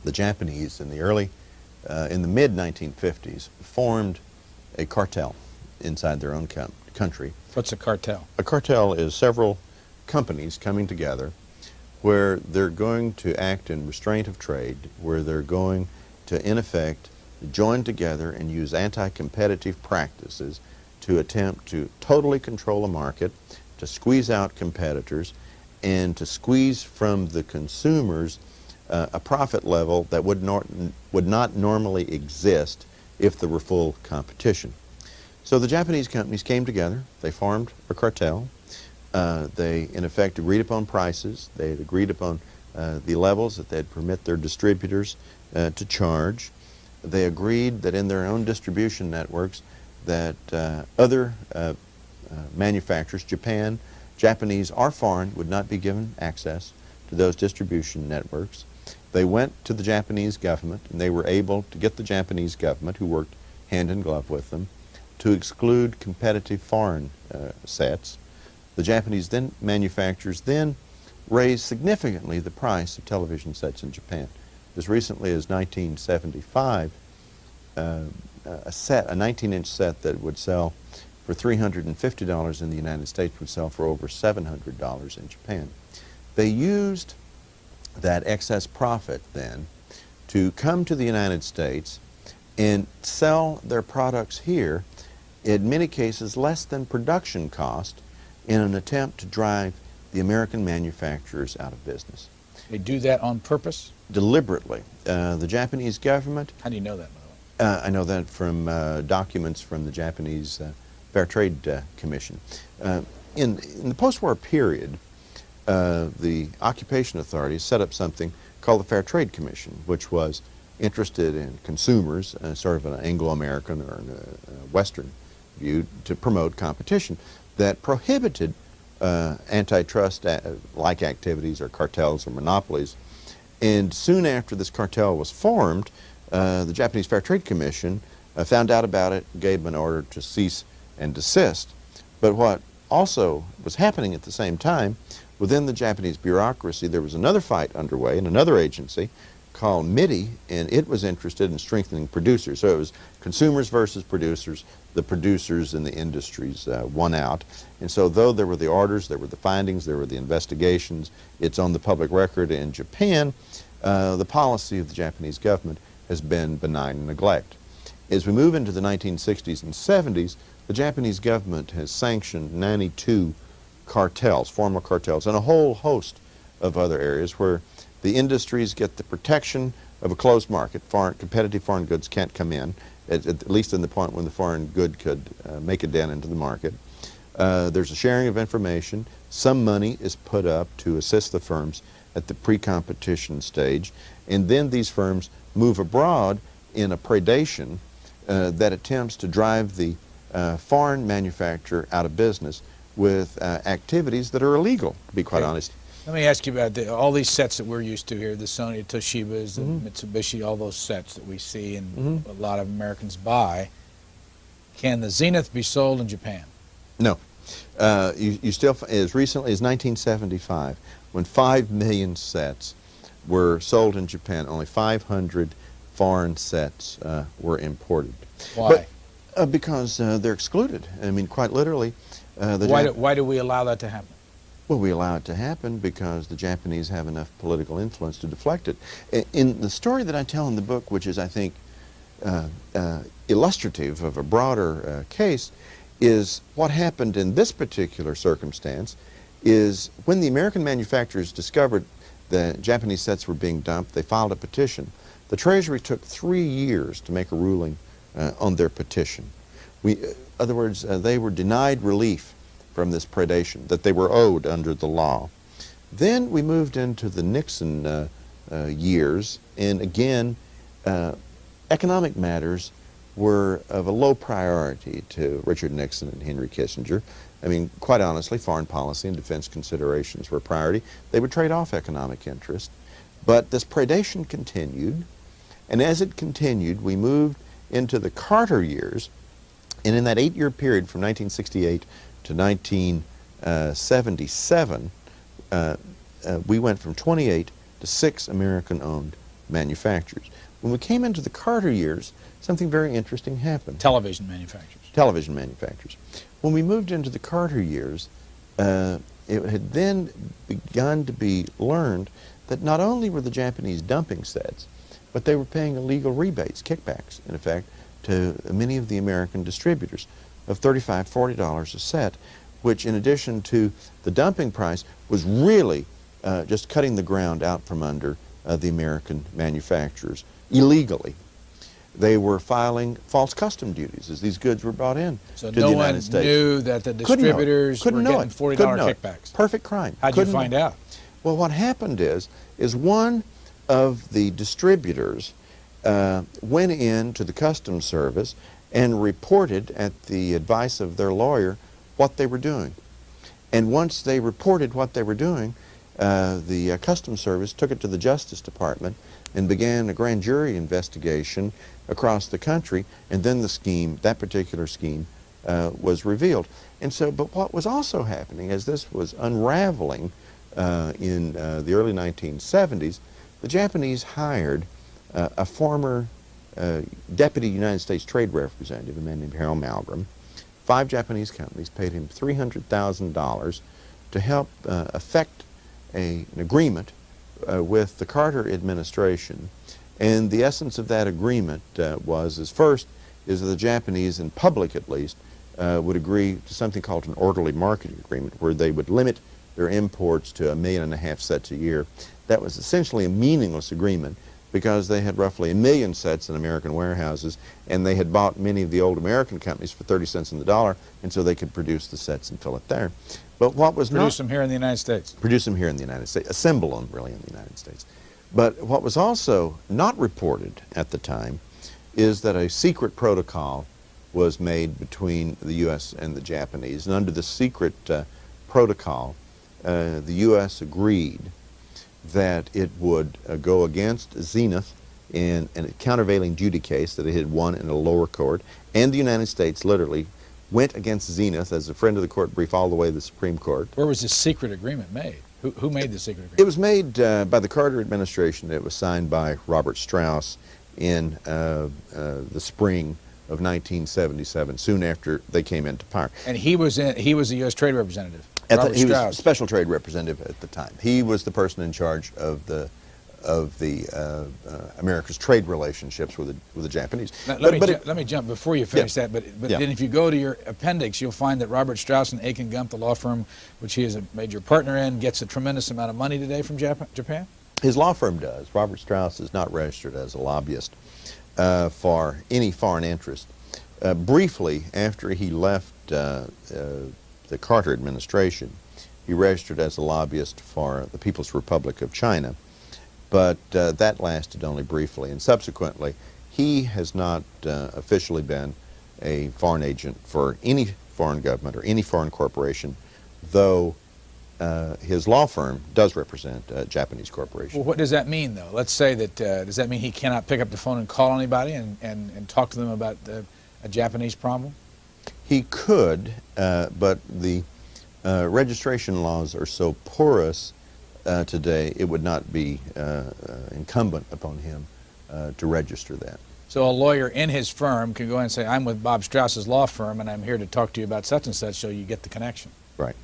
Speaker 2: the Japanese in the mid-1950s formed a cartel inside their own country.
Speaker 1: What's a cartel?
Speaker 2: A cartel is several companies coming together where they're going to act in restraint of trade, where they're going to, in effect, join together and use anti-competitive practices to attempt to totally control a market, to squeeze out competitors, and to squeeze from the consumers a profit level that would not normally exist if there were full competition. So the Japanese companies came together, they formed a cartel, they in effect agreed upon prices, they had agreed upon the levels that they'd permit their distributors to charge. They agreed that in their own distribution networks that other manufacturers, Japanese or foreign, would not be given access to those distribution networks. They went to the Japanese government and they were able to get the Japanese government, who worked hand in glove with them, to exclude competitive foreign sets. The Japanese manufacturers then raised significantly the price of television sets in Japan. As recently as 1975, a 19-inch set that would sell for $350 in the United States would sell for over $700 in Japan. They used that excess profit then to come to the United States and sell their products here, in many cases less than production cost, in an attempt to drive the American manufacturers out of business.
Speaker 1: They do that on purpose?
Speaker 2: Deliberately. The Japanese government...
Speaker 1: How do you know that, by the way?
Speaker 2: I know that from documents from the Japanese Fair Trade Commission. In the post-war period, the occupation authorities set up something called the Fair Trade Commission, which was interested in consumers, sort of an Anglo-American or a Western view, to promote competition that prohibited antitrust-like activities or cartels or monopolies. And soon after this cartel was formed, the Japanese Fair Trade Commission found out about it, gave an order to cease and desist. But what also was happening at the same time, within the Japanese bureaucracy, there was another fight underway in another agency called MITI, and it was interested in strengthening producers. So it was consumers versus producers. The producers and the industries won out. And so though there were the orders, there were the findings, there were the investigations, it's on the public record in Japan, the policy of the Japanese government has been benign neglect. As we move into the 1960s and 70s, the Japanese government has sanctioned 92 cartels, formal cartels, and a whole host of other areas where the industries get the protection of a closed market. Competitive foreign goods can't come in, at least in the point when the foreign good could make a dent into the market. There's a sharing of information. Some money is put up to assist the firms at the pre-competition stage, and then these firms move abroad in a predation that attempts to drive the foreign manufacturer out of business with activities that are illegal, to be quite honest.
Speaker 1: Let me ask you about all these sets that we're used to here, the Sony, Toshibas, the Mitsubishi, all those sets that we see and a lot of Americans buy. Can the Zenith be sold in Japan?
Speaker 2: No. You still, as recently as 1975, when 5 million sets were sold in Japan, only 500 foreign sets were imported.
Speaker 1: Why?
Speaker 2: Because they're excluded. I mean, quite literally.
Speaker 1: Why do we allow that to happen?
Speaker 2: Well, we allow it to happen because the Japanese have enough political influence to deflect it. In the story that I tell in the book, which is, I think, illustrative of a broader case, is what happened in this particular circumstance is when the American manufacturers discovered the Japanese sets were being dumped, they filed a petition. The Treasury took 3 years to make a ruling on their petition. In other words, they were denied relief from this predation that they were owed under the law. Then we moved into the Nixon years, and again, economic matters were of a low priority to Richard Nixon and Henry Kissinger. I mean, quite honestly, foreign policy and defense considerations were a priority. They would trade off economic interest. But this predation continued, and as it continued, we moved into the Carter years, and in that 8-year period from 1968 to 1977, we went from 28 to 6 American-owned manufacturers. When we came into the Carter years, something very interesting happened.
Speaker 1: Television manufacturers.
Speaker 2: Television manufacturers. When we moved into the Carter years, it had then begun to be learned that not only were the Japanese dumping sets, but they were paying illegal rebates, kickbacks, in effect, to many of the American distributors of $35, $40 a set, which in addition to the dumping price was really just cutting the ground out from under the American manufacturers illegally. They were filing false custom duties as these goods were brought in to the United States.
Speaker 1: So no one knew that the distributors were getting $40 kickbacks?
Speaker 2: Perfect crime.
Speaker 1: How'd you find out?
Speaker 2: Well, what happened is one of the distributors went in to the Customs Service and reported at the advice of their lawyer what they were doing. And once they reported what they were doing, the Customs Service took it to the Justice Department and began a grand jury investigation across the country, and then the scheme, that particular scheme, was revealed. And so, but what was also happening as this was unraveling in the early 1970s, the Japanese hired a former deputy United States trade representative, a man named Harold Malgrim. 5 Japanese companies paid him $300,000 to help effect an agreement with the Carter administration, and the essence of that agreement was first is that the Japanese, in public at least, would agree to something called an orderly market agreement, where they would limit their imports to 1.5 million sets a year. That was essentially a meaningless agreement because they had roughly 1 million sets in American warehouses, and they had bought many of the old American companies for 30 cents on the dollar, and so they could produce the sets and fill it there. But what was
Speaker 1: Produce them here in the United States.
Speaker 2: Produce them here in the United States, assemble them really in the United States. But what was also not reported at the time is that a secret protocol was made between the U.S. and the Japanese, and under the secret protocol, the U.S. agreed that it would go against Zenith in a countervailing duty case that it had won in a lower court, and the United States literally went against Zenith as a friend of the court brief all the way to the Supreme Court.
Speaker 1: Where was this secret agreement made? Who made the secret agreement?
Speaker 2: It was made by the Carter administration. It was signed by Robert Strauss in the spring of 1977, soon after they came into power.
Speaker 1: And he was the U.S. Trade Representative.
Speaker 2: He was special trade representative at the time. He was the person in charge of the America's trade relationships with the Japanese.
Speaker 1: Now, let me jump before you finish that. But then if you go to your appendix, you'll find that Robert Strauss and Aiken Gump, the law firm which he is a major partner in, gets a tremendous amount of money today from Japan.
Speaker 2: His law firm does. Robert Strauss is not registered as a lobbyist for any foreign interest. Briefly, after he left the Carter administration, he registered as a lobbyist for the People's Republic of China, but that lasted only briefly, and subsequently he has not officially been a foreign agent for any foreign government or any foreign corporation, though his law firm does represent a Japanese corporation.
Speaker 1: Well, what does that mean, though? Let's say that, does that mean he cannot pick up the phone and call anybody and talk to them about a Japanese problem?
Speaker 2: He could, but the registration laws are so porous today, it would not be incumbent upon him to register that.
Speaker 1: So a lawyer in his firm can go in and say, I'm with Bob Strauss's law firm, and I'm here to talk to you about such and such, so you get the connection.
Speaker 2: Right.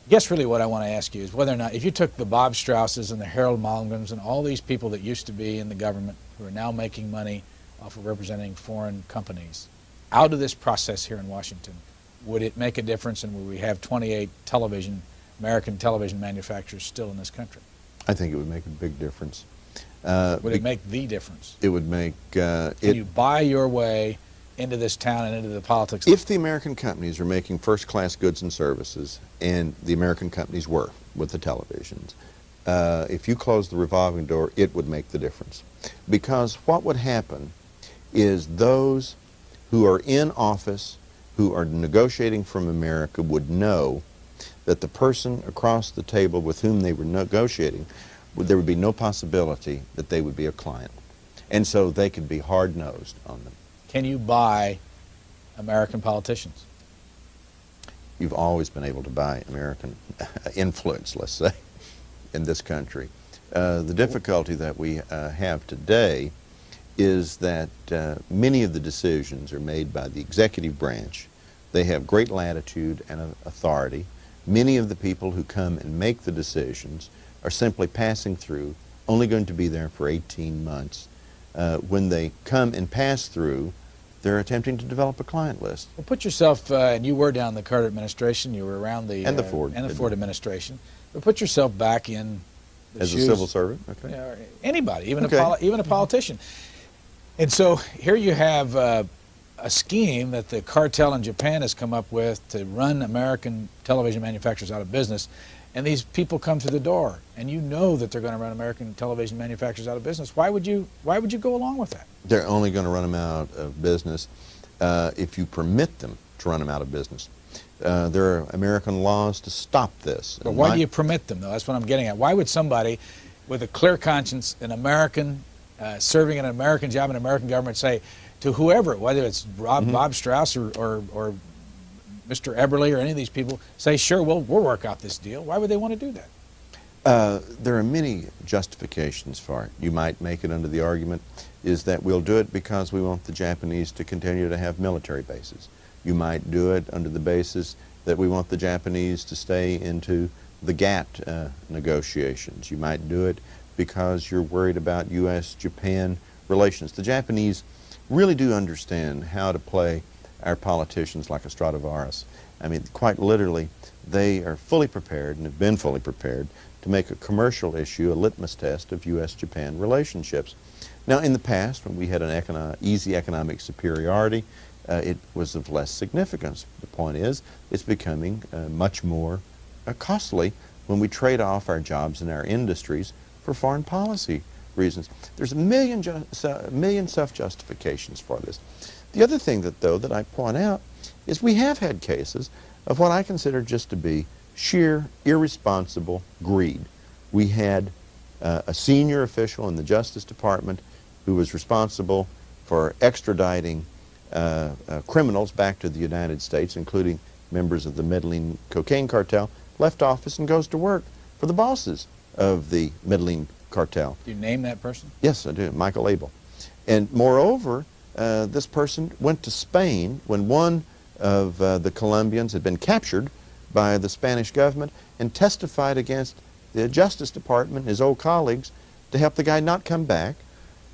Speaker 1: I guess really what I want to ask you is whether or not, if you took the Bob Strausses and the Harold Malmgrens and all these people that used to be in the government who are now making money off of representing foreign companies out of this process here in Washington, would it make a difference, and would we have 28 American television manufacturers still in this country?
Speaker 2: I think it would make a big difference.
Speaker 1: Would it make the difference?
Speaker 2: It would make...
Speaker 1: Can you buy your way into this town and into the politics?
Speaker 2: If the American companies are making first-class goods and services, and the American companies were with the televisions, if you close the revolving door, it would make the difference. Because what would happen is those who are in office, who are negotiating from America, would know that the person across the table with whom they were negotiating, there would be no possibility that they would be a client. And so they could be hard-nosed on them.
Speaker 1: Can you buy American politicians?
Speaker 2: You've always been able to buy American influence, let's say, in this country. The difficulty that we have today is that many of the decisions are made by the executive branch. They have great latitude and authority. Many of the people who come and make the decisions are simply passing through, only going to be there for 18 months. When they come and pass through, they're attempting to develop a client list.
Speaker 1: Well, put yourself, and you were down the Carter administration, you were around the...
Speaker 2: And the Ford.
Speaker 1: And the Ford administration. But put yourself back in the
Speaker 2: As
Speaker 1: shoes,
Speaker 2: a civil servant? Okay.
Speaker 1: Anybody, even,
Speaker 2: Okay.
Speaker 1: even a politician. And so here you have a scheme that the cartel in Japan has come up with to run American television manufacturers out of business, and these people come to the door, and you know that they're going to run American television manufacturers out of business. Why would you go along with that?
Speaker 2: They're only going to run them out of business if you permit them to run them out of business. There are American laws to stop this.
Speaker 1: But why do you permit them, though? That's what I'm getting at. Why would somebody with a clear conscience, an American, serving in an American job in an American government, say to whoever, whether it's Bob Strauss or Mr. Eberly or any of these people, say, sure, we'll work out this deal? Why would they want to do that?
Speaker 2: There are many justifications for it. You might make it under the argument is that we'll do it because we want the Japanese to continue to have military bases. You might do it under the basis that we want the Japanese to stay into the GATT negotiations. You might do it because you're worried about U.S.-Japan relations. The Japanese really do understand how to play our politicians like a Stradivarius. I mean, quite literally, they are fully prepared and have been fully prepared to make a commercial issue a litmus test of U.S.-Japan relationships. Now, in the past, when we had an easy economic superiority, it was of less significance. The point is, it's becoming much more costly when we trade off our jobs and our industries for foreign policy reasons. There's a million self-justifications for this. The other thing that I point out is we have had cases of what I consider just to be sheer irresponsible greed. We had a senior official in the Justice Department who was responsible for extraditing criminals back to the United States, including members of the Medellin cocaine cartel, left office and goes to work for the bosses of the Medellin cartel.
Speaker 1: Do you name that person?
Speaker 2: Yes, I do, Michael Abel. And moreover, this person went to Spain when one of the Colombians had been captured by the Spanish government and testified against the Justice Department and his old colleagues to help the guy not come back,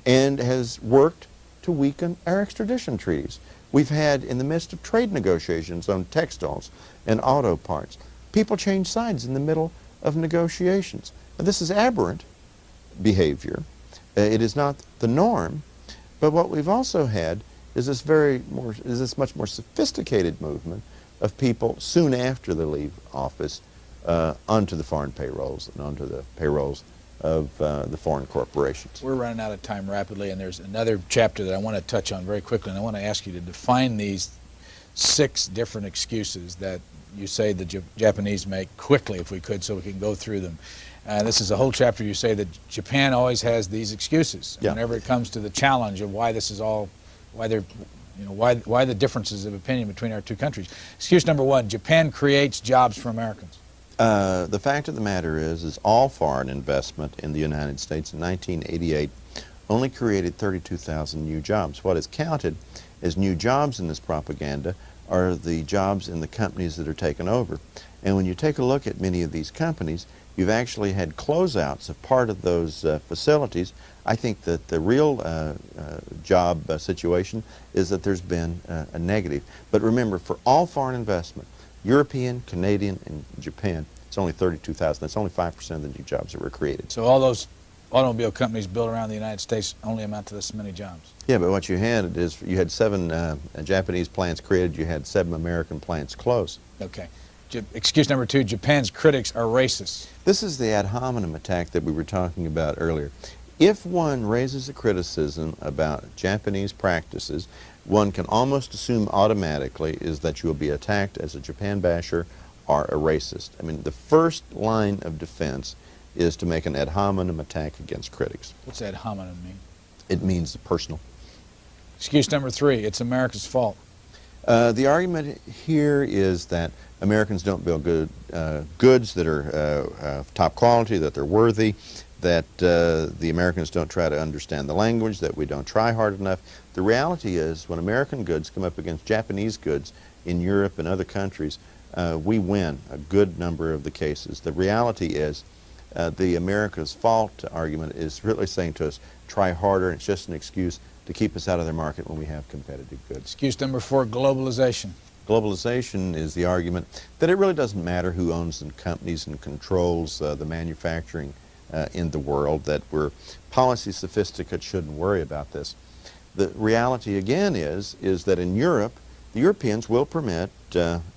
Speaker 2: and has worked to weaken our extradition treaties. We've had, in the midst of trade negotiations on textiles and auto parts, people change sides in the middle of negotiations. Now, this is aberrant behavior. It is not the norm, but what we've also had is this much more sophisticated movement of people soon after they leave office onto the foreign payrolls and onto the payrolls of the foreign corporations.
Speaker 1: We're running out of time rapidly, and there's another chapter that I want to touch on very quickly, and I want to ask you to define these 6 different excuses that you say the Japanese make quickly, if we could, so we can go through them. This is a whole chapter. You say that Japan always has these excuses. Yeah. Whenever it comes to the challenge of why this is all, why they're, why the differences of opinion between our two countries. Excuse number 1: Japan creates jobs for Americans.
Speaker 2: The fact of the matter is all foreign investment in the United States in 1988 only created 32,000 new jobs. What is counted as new jobs in this propaganda are the jobs in the companies that are taken over. And when you take a look at many of these companies, you've actually had closeouts of part of those facilities. I think that the real job situation is that there's been a negative. But remember, for all foreign investment, European, Canadian, and Japan, it's only 32,000. That's only 5% of the new jobs that were created.
Speaker 1: So all those automobile companies built around the United States only amount to this many jobs.
Speaker 2: Yeah, but what you had is you had 7 Japanese plants created. You had 7 American plants close.
Speaker 1: Okay. Excuse number 2: Japan's critics are racist.
Speaker 2: This is the ad hominem attack that we were talking about earlier. If one raises a criticism about Japanese practices, one can almost assume automatically is that you will be attacked as a Japan basher or a racist. I mean, the first line of defense is to make an ad hominem attack against critics.
Speaker 1: What's ad hominem mean?
Speaker 2: It means personal.
Speaker 1: Excuse number 3: It's America's fault.
Speaker 2: The argument here is that Americans don't build goods that are top quality, that they're worthy, that the Americans don't try to understand the language, that we don't try hard enough. The reality is, when American goods come up against Japanese goods in Europe and other countries, we win a good number of the cases. The reality is, the America's fault argument is really saying to us, try harder, and it's just an excuse to keep us out of their market when we have competitive goods.
Speaker 1: Excuse number 4: Globalization.
Speaker 2: Globalization is the argument that it really doesn't matter who owns the companies and controls the manufacturing in the world, that we're policy sophisticates, shouldn't worry about this. The reality again is that in Europe, the Europeans will permit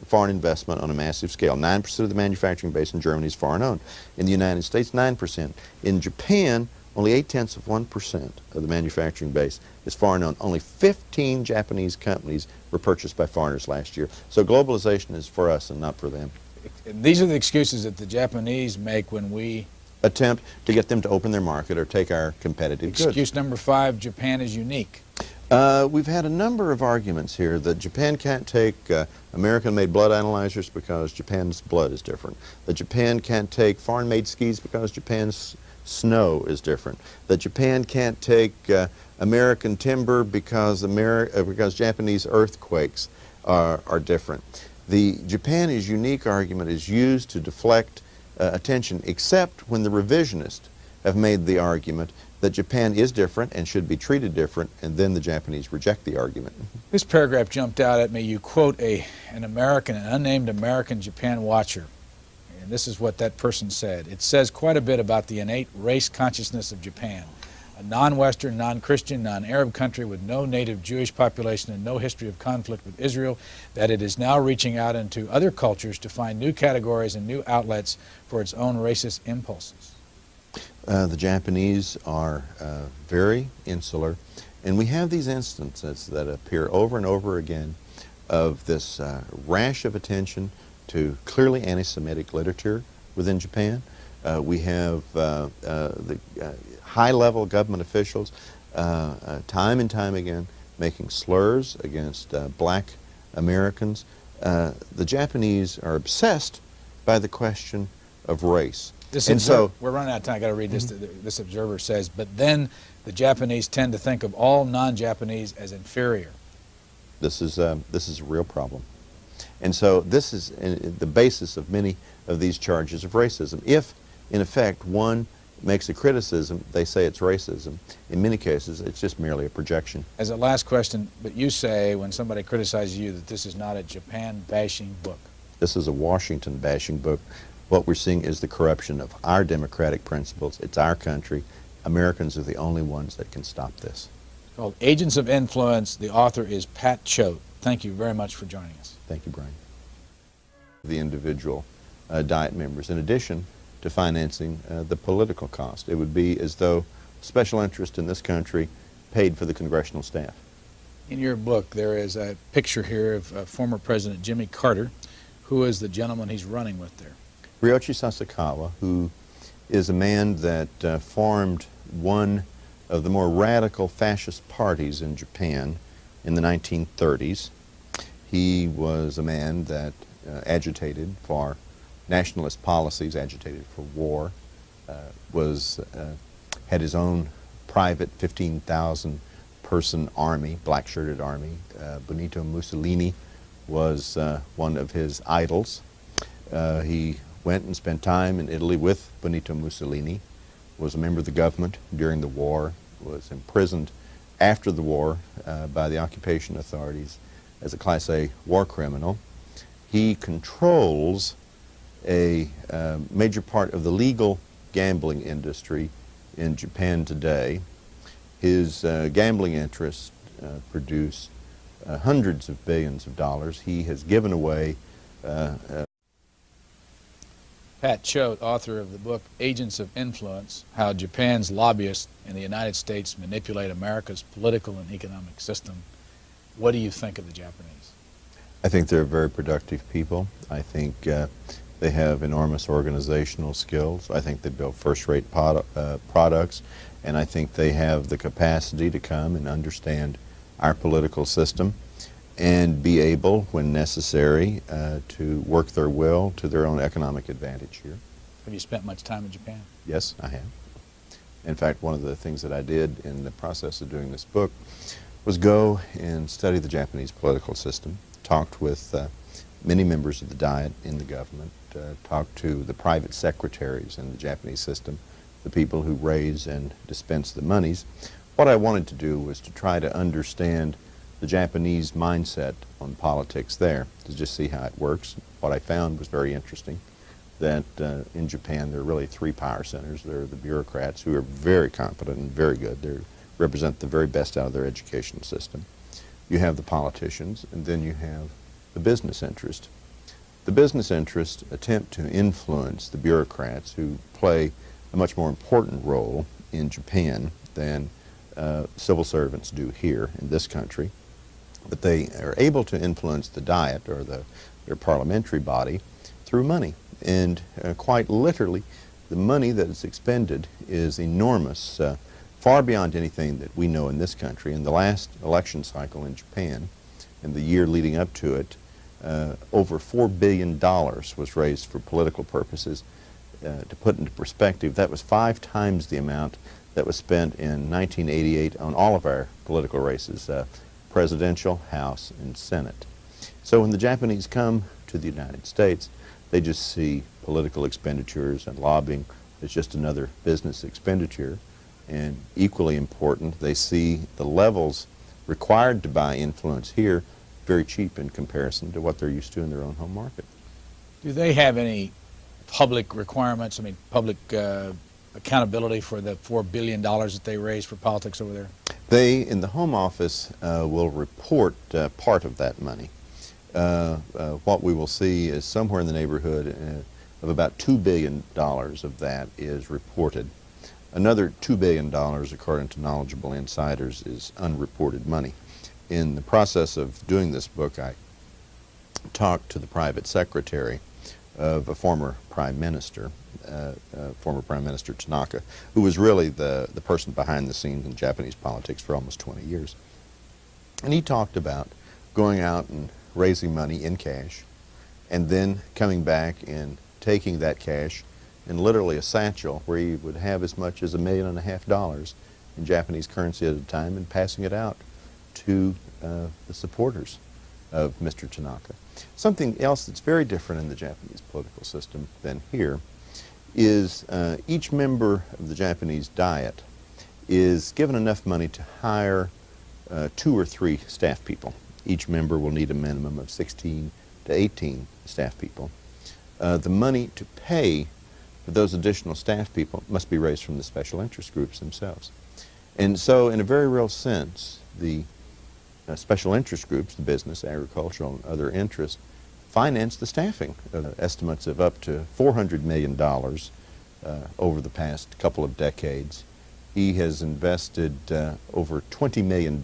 Speaker 2: foreign investment on a massive scale. 9% of the manufacturing base in Germany is foreign owned. In the United States, 9%. In Japan, only 0.8% of the manufacturing base is foreign owned. Only 15 Japanese companies were purchased by foreigners last year. So globalization is for us and not for them.
Speaker 1: And these are the excuses that the Japanese make when we
Speaker 2: attempt to get them to open their market or take our competitive goods.
Speaker 1: Excuse number 5: Japan is unique.
Speaker 2: We've had a number of arguments here that Japan can't take American-made blood analyzers because Japan's blood is different. That Japan can't take foreign-made skis because Japan's snow is different. That Japan can't take American timber because Japanese earthquakes are different. The Japan is unique argument is used to deflect attention, except when the revisionists have made the argument that Japan is different and should be treated different, and then the Japanese reject the argument.
Speaker 1: This paragraph jumped out at me. You quote an unnamed American Japan watcher, and this is what that person said. It says quite a bit about the innate race consciousness of Japan, a non-Western, non-Christian, non-Arab country with no native Jewish population and no history of conflict with Israel, that it is now reaching out into other cultures to find new categories and new outlets for its own racist impulses.
Speaker 2: The Japanese are very insular, and we have these instances that appear over and over again of this rash of attention to clearly anti-Semitic literature within Japan. We have the high-level government officials time and time again making slurs against black Americans. The Japanese are obsessed by the question of race.
Speaker 1: We're running out of time. I got to read this. This observer says, but then the Japanese tend to think of all non-Japanese as inferior.
Speaker 2: This is a real problem. And so this is the basis of many of these charges of racism. If, in effect, one makes a criticism, they say it's racism. In many cases, it's just merely a projection.
Speaker 1: As a last question, but you say when somebody criticizes you that this is not a Japan-bashing book.
Speaker 2: This is a Washington-bashing book. What we're seeing is the corruption of our democratic principles. It's our country. Americans are the only ones that can stop this.
Speaker 1: Called Agents of Influence. The author is Pat Choate. Thank you very much for joining us.
Speaker 2: Thank you, Brian. The individual Diet members, in addition to financing the political cost. It would be as though special interest in this country paid for the congressional staff.
Speaker 1: In your book, there is a picture here of former President Jimmy Carter. Who is the gentleman he's running with there?
Speaker 2: Ryoichi Sasakawa, who is a man that formed one of the more radical fascist parties in Japan in the 1930s. He was a man that agitated for nationalist policies, agitated for war, had his own private 15,000-person army, black-shirted army. Benito Mussolini was one of his idols. He went and spent time in Italy with Benito Mussolini, was a member of the government during the war, was imprisoned after the war by the occupation authorities as a Class A war criminal. He controls a major part of the legal gambling industry in Japan today. His gambling interests produce hundreds of billions of dollars. He has given away
Speaker 1: Pat Choate, author of the book Agents of Influence, How Japan's Lobbyists in the United States Manipulate America's Political and Economic System. What do you think of the Japanese?
Speaker 2: I think they're very productive people. I think they have enormous organizational skills. I think they build first-rate products, and I think they have the capacity to come and understand our political system and be able, when necessary, to work their will to their own economic advantage here.
Speaker 1: Have you spent much time in Japan?
Speaker 2: Yes, I have. In fact, one of the things that I did in the process of doing this book was go and study the Japanese political system, talked with many members of the Diet in the government, talked to the private secretaries in the Japanese system, the people who raise and dispense the monies. What I wanted to do was to try to understand the Japanese mindset on politics there, to just see how it works. What I found was very interesting, that in Japan there are really three power centers. There are the bureaucrats, who are very competent and very good. They represent the very best out of their education system. You have the politicians, and then you have the business interest. The business interests attempt to influence the bureaucrats, who play a much more important role in Japan than civil servants do here in this country. But they are able to influence the Diet, or their parliamentary body, through money. And quite literally, the money that is expended is enormous, far beyond anything that we know in this country. In the last election cycle in Japan, in the year leading up to it, over $4 billion was raised for political purposes. To put into perspective, that was 5 times the amount that was spent in 1988 on all of our political races, presidential, House, and Senate. So when the Japanese come to the United States, They just see political expenditures and lobbying as just another business expenditure. And equally important, they see the levels required to buy influence here very cheap in comparison to what they're used to in their own home market.
Speaker 1: Do they have any public requirements, I mean public accountability for the $4 billion that they raised for politics over there?
Speaker 2: They, in the Home Office, will report part of that money. What we will see is somewhere in the neighborhood of about $2 billion of that is reported. Another $2 billion, according to knowledgeable insiders, is unreported money. In the process of doing this book, I talked to the private secretary of a former prime minister, former Prime Minister Tanaka, who was really the person behind the scenes in Japanese politics for almost 20 years. And he talked about going out and raising money in cash, and then coming back and taking that cash in literally a satchel where he would have as much as $1.5 million in Japanese currency at a time and passing it out to the supporters of Mr. Tanaka. Something else that's very different in the Japanese political system than here is each member of the Japanese Diet is given enough money to hire 2 or 3 staff people. Each member will need a minimum of 16 to 18 staff people. The money to pay for those additional staff people must be raised from the special interest groups themselves. And so, in a very real sense, the special interest groups, the business, agricultural, and other interests, finance the staffing. Estimates of up to $400 million over the past couple of decades. He has invested over $20 million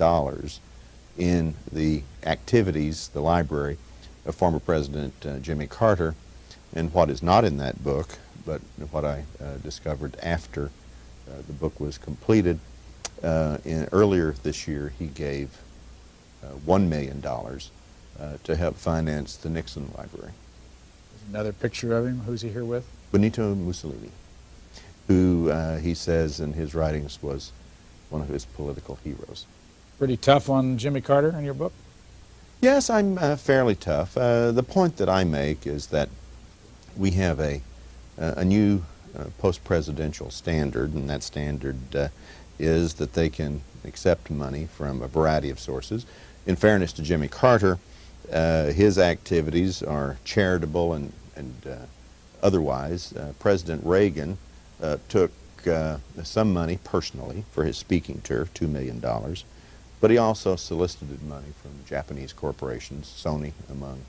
Speaker 2: in the activities, the library, of former President Jimmy Carter. And what is not in that book, but what I discovered after the book was completed, earlier this year he gave $1 million to help finance the Nixon Library.
Speaker 1: Another picture of him. Who's he here with?
Speaker 2: Benito Mussolini, who he says in his writings was one of his political heroes.
Speaker 1: Pretty tough on Jimmy Carter in your book?
Speaker 2: Yes, I'm fairly tough. The point that I make is that we have a new post-presidential standard, and that standard is that they can accept money from a variety of sources. In fairness to Jimmy Carter, his activities are charitable and otherwise. President Reagan took some money personally for his speaking tour, $2 million, but he also solicited money from Japanese corporations, Sony among